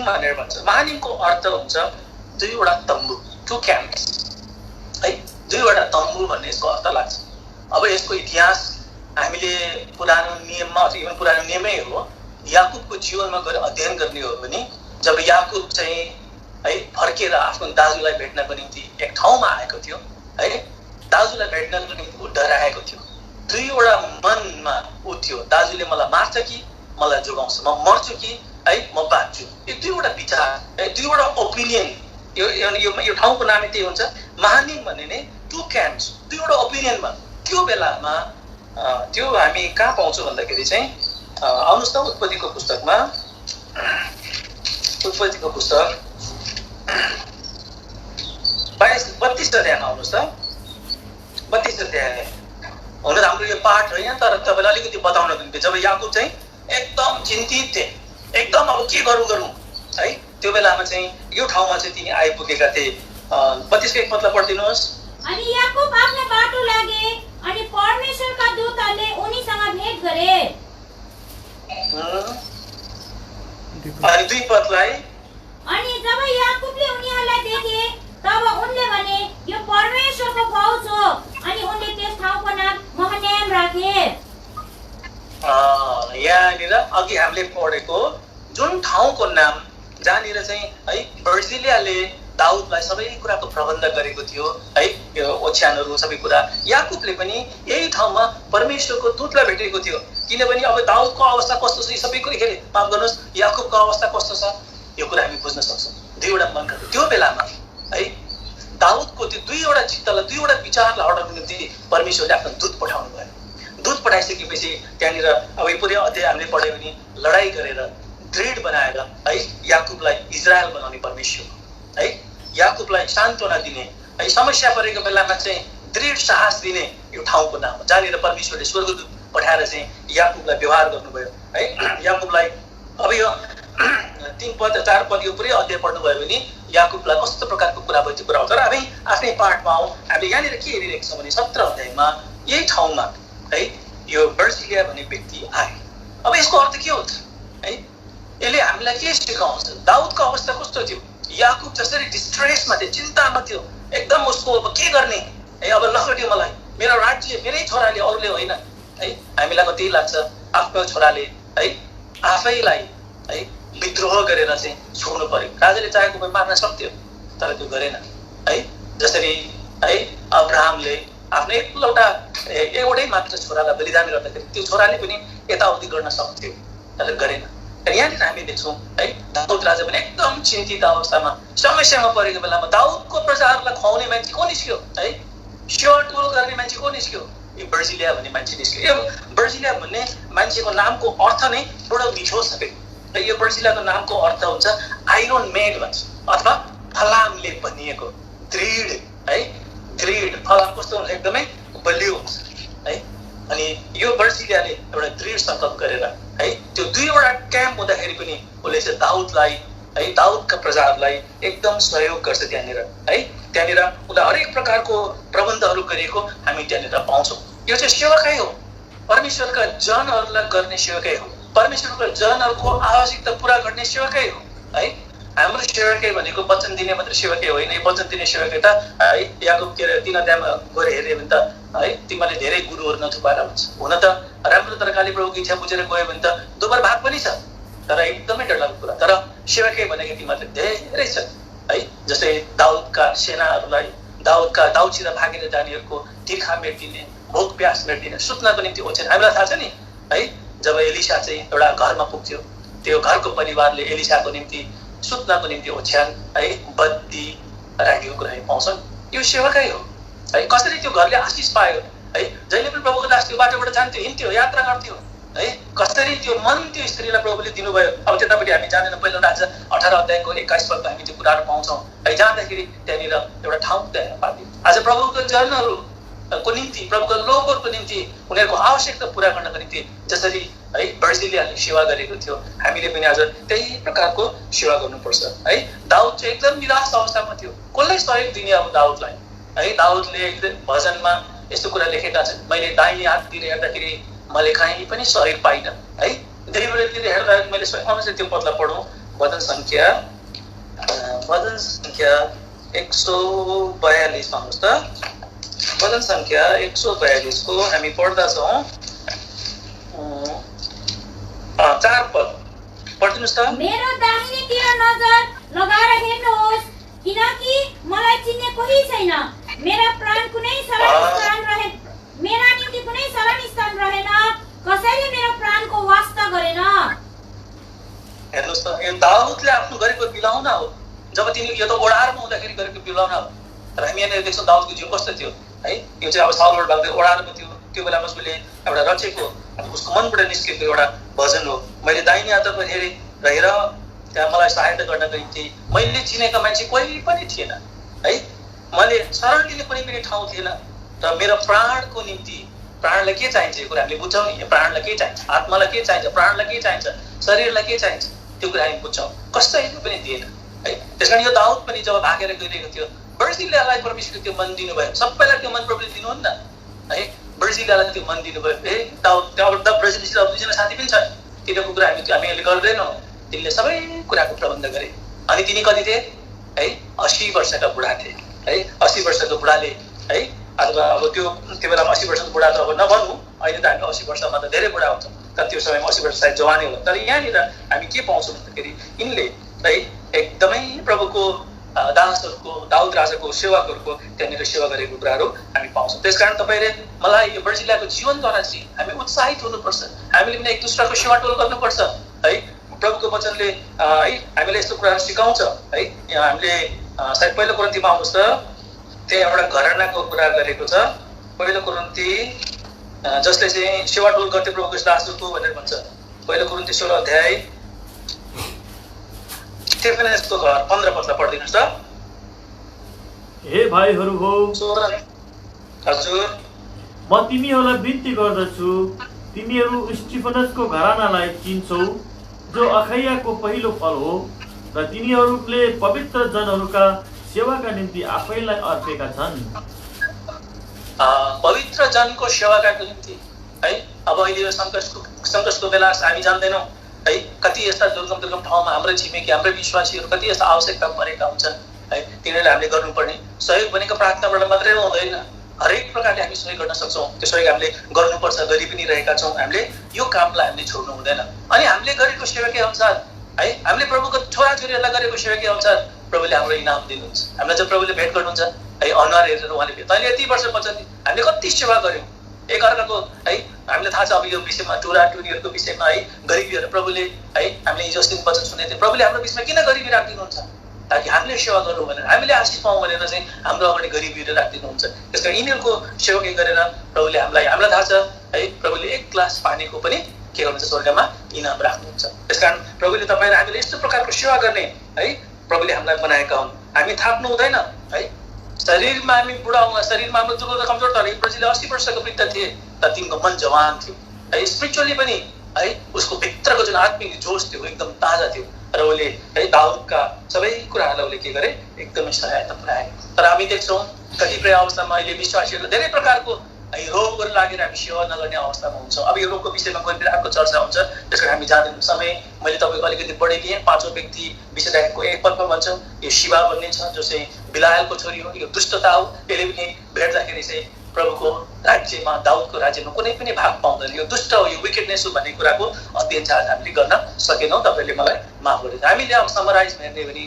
भनेर भन्छ। महानिमको अर्थ हुन्छ 2 वटा तम्बु, 2 क्याम्प्स है, 2 वटा तम्बु भन्ने यसको अर्थ लाग्छ। अब यसको इतिहास हामीले पुरानो नियममा अथवा इभन पुरानो नियमै हो, याकुबको जीवनमा गएर अध्ययन गर्ने हो भने जब याकुब चाहिँ है फर्केर आफ्नो दाजुलाई भेट्नको निम्ति एक ठाउँमा आएको थियो है, दाजुलाई भेट्नको निम्ति ऊ डराएको थियो। दुईवटा मनमा ऊ थियो, दाजुले मलाई मार्छ कि मलाई जोगाउँछ, म मर्छु कि है म बाँच्छु। यो दुईवटा विचार है, दुईवटा ओपिनियन। यो ठाउँको नामै त्यही हुन्छ, महानिम भन्ने नै टु क्याम्प्स, दुईवटा ओपिनियनमा। त्यो बेलामा त्यो हामी कहाँ पाउँछौँ भन्दाखेरि चाहिँ आउनुहोस् त उत्पत्तिको पुस्तकमा, उत्पत्तिको पुस्तक 32 अध्यायमा आउनुहोस् त। 32 अध्याय हुन त हाम्रो यो पाठ होइन, तर तपाईँलाई अलिकति बताउनको निम्ति जब याकुब चाहिँ एकदम चिन्तित थिए, एकदम अब के गरौँ है, त्यो बेलामा चाहिँ यो ठाउँमा चाहिँ तिनी आइपुगेका थिए। 32 को 1 पदलाई पढिदिनुहोस्। अनि याकुब आफ्नो बाटो लागे अनि परमेश्वरका दूतहरूले उनीसँग भेट गरे। अनि 2 पदलाई, अनि जब याकुबले उनीहरूलाई देखे तब उनले भने यो परमेश्वरको फौज हो, अनि उनले त्यस ठाउँको नाम महनैम राखे। यहाँनिर अघि हामीले पढेको जुन ठाउँको नाम जहाँनिर चाहिँ है बर्जिलियाले दाउदलाई सबै कुराको प्रबन्ध गरेको थियो है, यो ओछ्यानहरू सबै कुरा, याकुबले पनि यही ठाउँमा परमेश्वरको दूतलाई भेटेको थियो। किनभने अब दाउदको अवस्था कस्तो छ, सबै कुरा के माफ गर्नुहोस्, याकुबको अवस्था कस्तो छ, यो कुरा हामी बुझ्न सक्छौँ। दुईवटा मनका त्यो बेलामा है दाउदको त्यो दुईवटा चित्तलाई, दुईवटा विचारलाई हटाउनको निम्ति परमेश्वरले आफ्नो दूत पठाउनु भयो। दूत पठाइसकेपछि त्यहाँनिर अब यो पुरै अध्याय हामीले पढ्यो भने लडाइँ गरेर दृढ बनाएर है याकुबलाई इजरायल बनाउने परमेश्वर है, याकुबलाई सान्त्वना दिने है, समस्या परेको बेलामा चाहिँ दृढ साहस दिने यो ठाउँको नाम हो, जहाँनिर परमेश्वरले स्वर्गदूत पठाएर चाहिँ याकुबलाई व्यवहार गर्नुभयो है। याकुबलाई अब यो 3 पद 4 पद यो पुरै अध्याय पढ्नुभयो भने याकुबलाई कस्तो प्रकारको कुरा भयो त्यो कुरा हो। तर हामी आफ्नै पाठमा आउँ, हामीले यहाँनिर के हेरिरहेको छौँ भने 17 अध्यायमा यही ठाउँमा है यो बर्जिलिया भन्ने व्यक्ति आए। अब यसको अर्थ के हो त है, यसले हामीलाई के सिकाउँछ? दाउदको अवस्था कस्तो थियो? याकुब जसरी डिस्ट्रेसमा थियो, चिन्तामा थियो, एकदम उसको अब के गर्ने है, अब लखट्यो मलाई, मेरो राज्य मेरै छोराले, अरूले होइन है। हामीलाई कति लाग्छ आफ्नो छोराले है आफैलाई है विद्रोह गरेर चाहिँ छोड्नु पर्यो। राजाले चाहेको भए मार्न सक्थ्यो तर त्यो गरेन है। जसरी है अब्राहमले आफ्नो एउटै मात्र छोरालाई बलिदान गर्दाखेरि त्यो छोराले पनि यताउति गर्न सक्थ्यो तर गरेन। यहाँनिर हामी देख्छौँ है दाउद राजा पनि एकदम चिन्तित अवस्थामा समस्यामा परेको बेलामा दाउदको प्रजाहरूलाई खुवाउने मान्छे को निस्क्यो है, सेवा टोल गर्ने मान्छे को निस्क्यो? यो बर्जिलिया भन्ने मान्छे निस्क्यो। यो बर्जिलिया भन्ने मान्छेको नामको अर्थ नै बडो मिठो छ र यो बर्जिलियाको नामको अर्थ हुन्छ आइरन मेड भन्छ, अथवा फलामले बनिएको, दृढ है। दृढ फलाम कस्तो हुन्छ? एकदमै बलियो हुन्छ है। अनि यो बर्जिलियाले एउटा दृढ सङ्कल्प गरेर है त्यो दुईवटा क्याम्प हुँदाखेरि पनि उसले चाहिँ दाउदलाई है दाउदका प्रजाहरूलाई एकदम सहयोग गर्छ त्यहाँनिर है। त्यहाँनिर उसलाई हरेक प्रकारको प्रबन्धहरू गरिएको हामी त्यहाँनिर पाउँछौँ। यो चाहिँ सेवकै हो, परमेश्वरका जनहरूलाई गर्ने सेवकै हो, परमेश्वरका जनहरूको आवश्यकता पुरा गर्ने सेवकै हो है। हाम्रो सेवकै भनेको वचन दिने मात्र सेवकै होइन। यो वचन दिने सेवकै त है याकुब के अरे 3 अध्यायमा गएर हेऱ्यो भने त है तिमीले धेरै गुरुहरू नथुपाएर हुन्छ। हुन त राम्रो तरिकाले प्रभुको इच्छा बुझेर गयो भने त दोब्बर भाग पनि छ, तर एकदमै डरलाग्दो कुरा। तर सेवकै भनेको तिमीले धेरै छ है। जस्तै दाउदका सेनाहरूलाई दाउदसित भागेर जानेहरूको तिर्खा मेटिने, भोक प्यास मेटिने, सुत्नको निम्ति ओछ्यान। हामीलाई थाहा छ नि है, जब एलिसा चाहिँ एउटा घरमा पुग्थ्यो, त्यो घरको परिवारले एलिसाको निम्ति सुत्नको निम्ति ओछ्यान है बत्ती राखेको कुरा हामी पाउँछौँ। यो सेवकै हो है। कसरी त्यो घरले आशिष पायो है, जहिले पनि प्रभुको दास त्यो बाटोबाट जान्थ्यो, हिँड्थ्यो, यात्रा गर्थ्यो है। कसरी त्यो मन त्यो स्त्रीलाई प्रभुले दिनुभयो। अब त्यतापट्टि हामी जाँदैन, पहिलो राजा 18 अध्यायको 21 पदमा हामी त्यो कुराहरू पाउँछौँ है। जाँदाखेरि त्यहाँनिर एउटा ठाउँ तयार पारिदियो। आज प्रभुको जनहरूको निम्ति, प्रभुको लोकहरूको निम्ति, उनीहरूको आवश्यकता पुरा गर्नको निम्ति जसरी है बर्जिलियाले सेवा गरेको थियो, हामीले पनि आज त्यही प्रकारको सेवा गर्नुपर्छ है। दाउद चाहिँ एकदम निराश अवस्थामा थियो, कसलाई सहयोग दिने अब दाउदलाई है। दाउदले भजनमा यस्तो कुरा लेखेका छन्, मैले दाहिने हाततिर हेर्दाखेरि मैले कहीँ पनि सहयोग पाइनँ है। देब्रेतिर हेर्दा मैले त्यो पदलाई पढौँ। भजन सङ्ख्या 142 पाउनुहोस् त। भजन सङ्ख्या 142 को हामी पढ्दछौँ 4 पद पढ्दिनुस् त। मेरो दाहिनेतिर नजर लगाएर हेर्नुहोस्, किनकि मलाई चिन्ने कोही छैन। मेरा निम्ति कुनै शरण स्थान रहेन, कसैले मेरो प्राणको वास्ता गरेन। हेर्नुहोस् त, यो दाउदले आफ्नो गरेको बिलाउन हो। जब तिनी यो त ओडारमा हुँदाखेरि गरेको बिलाउन हो। र हामी यहाँनिर देख्छौँ दाउदको जीवन कस्तो थियो है। यो चाहिँ अब साउलबाट भाग्दै ओडारमा थियो। त्यो बेलामा उसले एउटा रचेको उसको मनबाट निस्केको एउटा भजन हो। मैले दाहिने हातमा हेरेँ र हेर त्यहाँ मलाई सहायता गर्नको निम्ति मैले चिनेका मान्छे कोही पनि थिएन है। मैले शरण लिने कुनै पनि ठाउँ थिएन। र मेरो प्राणको निम्ति, प्राणलाई के चाहिन्छ यो कुरा हामीले बुझ्छौँ नि। प्राणलाई के चाहिन्छ, आत्मालाई के चाहिन्छ, प्राणलाई के चाहिन्छ, शरीरलाई के चाहिन्छ, त्यो कुरा हामी बुझ्छौँ। कसैले पनि दिएन है। त्यस कारण यो दाउद पनि जब भागेर गइरहेको थियो, बर्जिल्लालाई परमेश्वरले त्यो मन दिनुभयो। सबैलाई त्यो मन प्रभुले दिनुहुन्न है। बर्जिल्लालाई त्यो मन दिनुभयो। दाउद त्यहाँबाट बर्जिल्लासित अब 2 जना साथी पनि छन्। तिनीहरूको कुरा हामीले गर्दैनौँ। तिनले सबै कुराको प्रबन्ध गरे। अनि तिनी कति थिए है? 80 वर्षका बुढा थिए है। 80 वर्षको बुढाले है, अथवा अब त्यो बेलामा 80 वर्षको बुढा त अब नभनौँ, अहिले त हामी 80 वर्षमा त धेरै बुढा हुन्छौँ, तर त्यो समयमा 80 वर्ष सायद जवानै होला। तर यहाँनिर हामी के पाउँछौँ भन्दाखेरि यिनले है एकदमै प्रभुको दासहरूको, दाउद राजाको सेवकहरूको त्यहाँनिर सेवा गरेको कुराहरू हामी पाउँछौँ। त्यस कारण तपाईँले मलाई यो बर्जिल्लाको जीवनद्वारा चाहिँ हामी उत्साहित हुनुपर्छ। हामीले पनि एक दुसराको सेवाटोल गर्नुपर्छ है। प्रभुको वचनले है हामीलाई यस्तो कुराहरू सिकाउँछ है। हामीले सायद पहिलो कोरिन्थीमा आउनुहोस् त, त्यहाँ एउटा घरानाको कुरा गरेको छ। पहिलो कोरिन्थी जसले चाहिँ सेवाटोल गर्थे प्रभुको दासहरूको भनेर भन्छ। पहिलो कोरिन्थी 16 अध्याय स्टेफेनसको घर 15 पदलाई पढ्दिनुहोस् त। हे भाइहरू हो, हजुर, म तिमीहरूलाई बिन्ती गर्दछु, तिमीहरू स्टेफेनसको घरानालाई चिन्छौ, जो अखैयाको पहिलो फल हो, र तिनीहरूले पवित्र जनहरूका सेवाका निम्ति आफैलाई अर्पेका छन्। पवित्र जनको सेवाका निम्ति है। अब अहिले यो सङ्कटको बेला हामी जान्दैनौँ है। कति यस्ता दुर्गम ठाउँमा हाम्रो छिमेकी, हाम्रो विश्वासीहरू कति यस्ता आवश्यकता परेका हुन्छन् है। तिनीहरूले हामीले गर्नुपर्ने सहयोग भनेको प्रार्थनाबाट मात्रै हुँदैन। हरेक प्रकारले हामी सहयोग गर्न सक्छौँ। त्यो सहयोग हामीले गर्नुपर्छ, गरि पनि रहेका छौँ। हामीले यो कामलाई हामीले छोड्नु हुँदैन। अनि हामीले गरेको सेवाकै अनुसार है, हामीले प्रभुको छोराछोरीहरूलाई गरेको सेवाकै अनुसार प्रभुले हाम्रो इनाम दिनुहुन्छ। हामीलाई जब प्रभुले भेट गर्नुहुन्छ है, अनुहार हेरेर उहाँले तैँले यति वर्ष पछाडि हामीले कति सेवा गऱ्यौँ एकअर्काको है। हामीलाई थाहा छ अब यो विषयमा, टुराटुरीहरूको विषयमा है, गरिबीहरू प्रभुले है, हामीले हिजो अस्ति वचन सुनेको थियौँ। प्रभुले हाम्रो बिचमा किन गरिबी राखिदिनुहुन्छ? ताकि हामीले सेवा गरौँ भनेर, हामीले आशिष पाऊँ भनेर चाहिँ हाम्रो अगाडि गरिबीहरू राखिदिनुहुन्छ। त्यस कारण यिनीहरूको सेवाकै गरेर प्रभुले हामीलाई थाहा छ है, प्रभुले 1 ग्लास पानीको पनि के गर्नुहुन्छ, स्वर्गमा इनाम राख्नुहुन्छ। त्यस कारण प्रभुले तपाईँ र हामीले यस्तो प्रकारको सेवा गर्ने है प्रभुले हामीलाई बनाएका हुन्। हामी थाप्नु हुँदैन है। शरीरमा हामी बुढा हुँदा, शरीरमा हाम्रो दुर्बल र कमजोर, तर बर्जिल्ला 80 वर्षको वृद्ध थिए, तर तिनको मन जवान थियो है। स्पिरिचुअली पनि है उसको भित्रको जुन आत्मिक जोस थियो एकदम ताजा थियो। र उसले है दाउदका सबै कुराहरूलाई उसले के गरे, एकदमै सहायता पुर्याए। तर हामी देख्छौँ कतिपय अवस्थामा अहिले विश्वासीहरू धेरै प्रकारको रोगहरू लागेर हामी सेवा नगर्ने अवस्थामा हुन्छौँ। अब यो रोगको विषयमा गहिरो चर्चा हुन्छ, त्यस कारण हामी जाँदैनौँ। समय मैले तपाईँको अलिकति बढी लिएँ। 5 व्यक्ति विषयको एक पदमा भन्छौँ। यो शिवा भन्ने छ, जो चाहिँ बिलायलको छोरी हो। यो दुष्टता हो। यसले पनि भेट्दाखेरि चाहिँ प्रभुको राज्यमा, दाउदको राज्यमा कुनै पनि भाग पाउँदैन। यो दुष्ट हो, यो विकेडनेस हो भन्ने कुराको अध्ययन चाहिँ हामीले गर्न सकेनौँ। तपाईँले मलाई माफ गरिदिनु। हामीले अब समराइज हेर्ने भने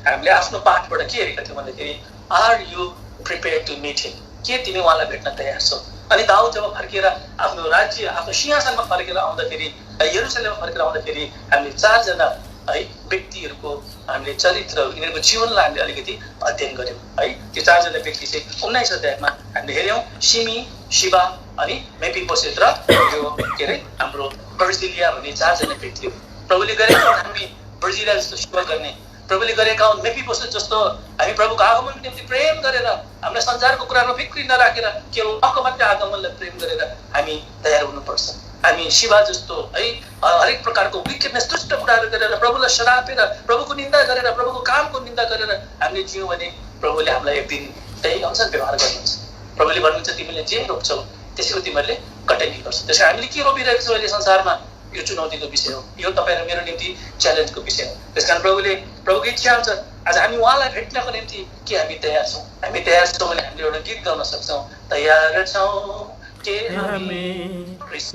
हामीले आफ्नो पाठबाट के हेरेका थियौँ भन्दाखेरि, are you prepare to meet him? के तिमी उहाँलाई भेट्न तयार छौ? अनि दाउद जब फर्केर आफ्नो राज्य, आफ्नो सिंहासनमा फर्केर आउँदाखेरि, यरुसलेममा फर्केर आउँदाखेरि हामीले 4 जना है व्यक्तिहरूको हामीले चरित्र, यिनीहरूको जीवनलाई हामीले अलिकति अध्ययन गऱ्यौँ है। त्यो 4 जना व्यक्ति चाहिँ 19 अध्यायमा हामीले हेऱ्यौँ। सिमी, शिवा अनि मेफिबोसेत र यो के अरे हाम्रो बर्जिल्ला भन्ने 4 जना व्यक्ति हो। प्रभुले गरेका हामी बर्जिल्ला जस्तो सेवा गर्ने, प्रभुले गरेका हुन् मेफिबोसेत जस्तो हामी प्रभुको आगमनको निम्ति प्रेम गरेर, हामीलाई संसारको कुरामा फिक्री नराखेर केवल अकमात्र आगमनलाई प्रेम गरेर हामी तयार हुनुपर्छ। हामी शिवा जस्तो है हरेक प्रकारको विकेडनेस, दुष्ट कुराहरू गरेर, प्रभुलाई सरापेर, प्रभुको निन्दा गरेर, प्रभुको कामको निन्दा गरेर हामीले जियौँ भने प्रभुले हामीलाई एक दिन त्यही अनुसार व्यवहार गर्नुहुन्छ। प्रभुले भन्नुहुन्छ, तिमीले जे रोप्छौ त्यसैको तिमीहरूले कटाइ गर्छ। त्यसै हामीले के रोपिरहेको छौँ अहिले संसारमा, यो चुनौतीको विषय हो। यो तपाईँ र मेरो निम्ति च्यालेन्जको विषय हो। त्यस कारण प्रभुको इच्छा हुन्छ आज हामी उहाँलाई भेट्नको निम्ति के हामी तयार छौँ? हामी तयार छौँ भने हामीले एउटा गीत गाउन सक्छौँ। तयार छौँ के हामी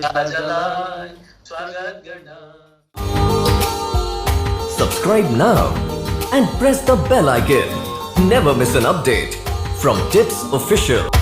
राजालाई स्वागत गर्न। Subscribe now and press the bell icon. Never miss an update from Tips Official.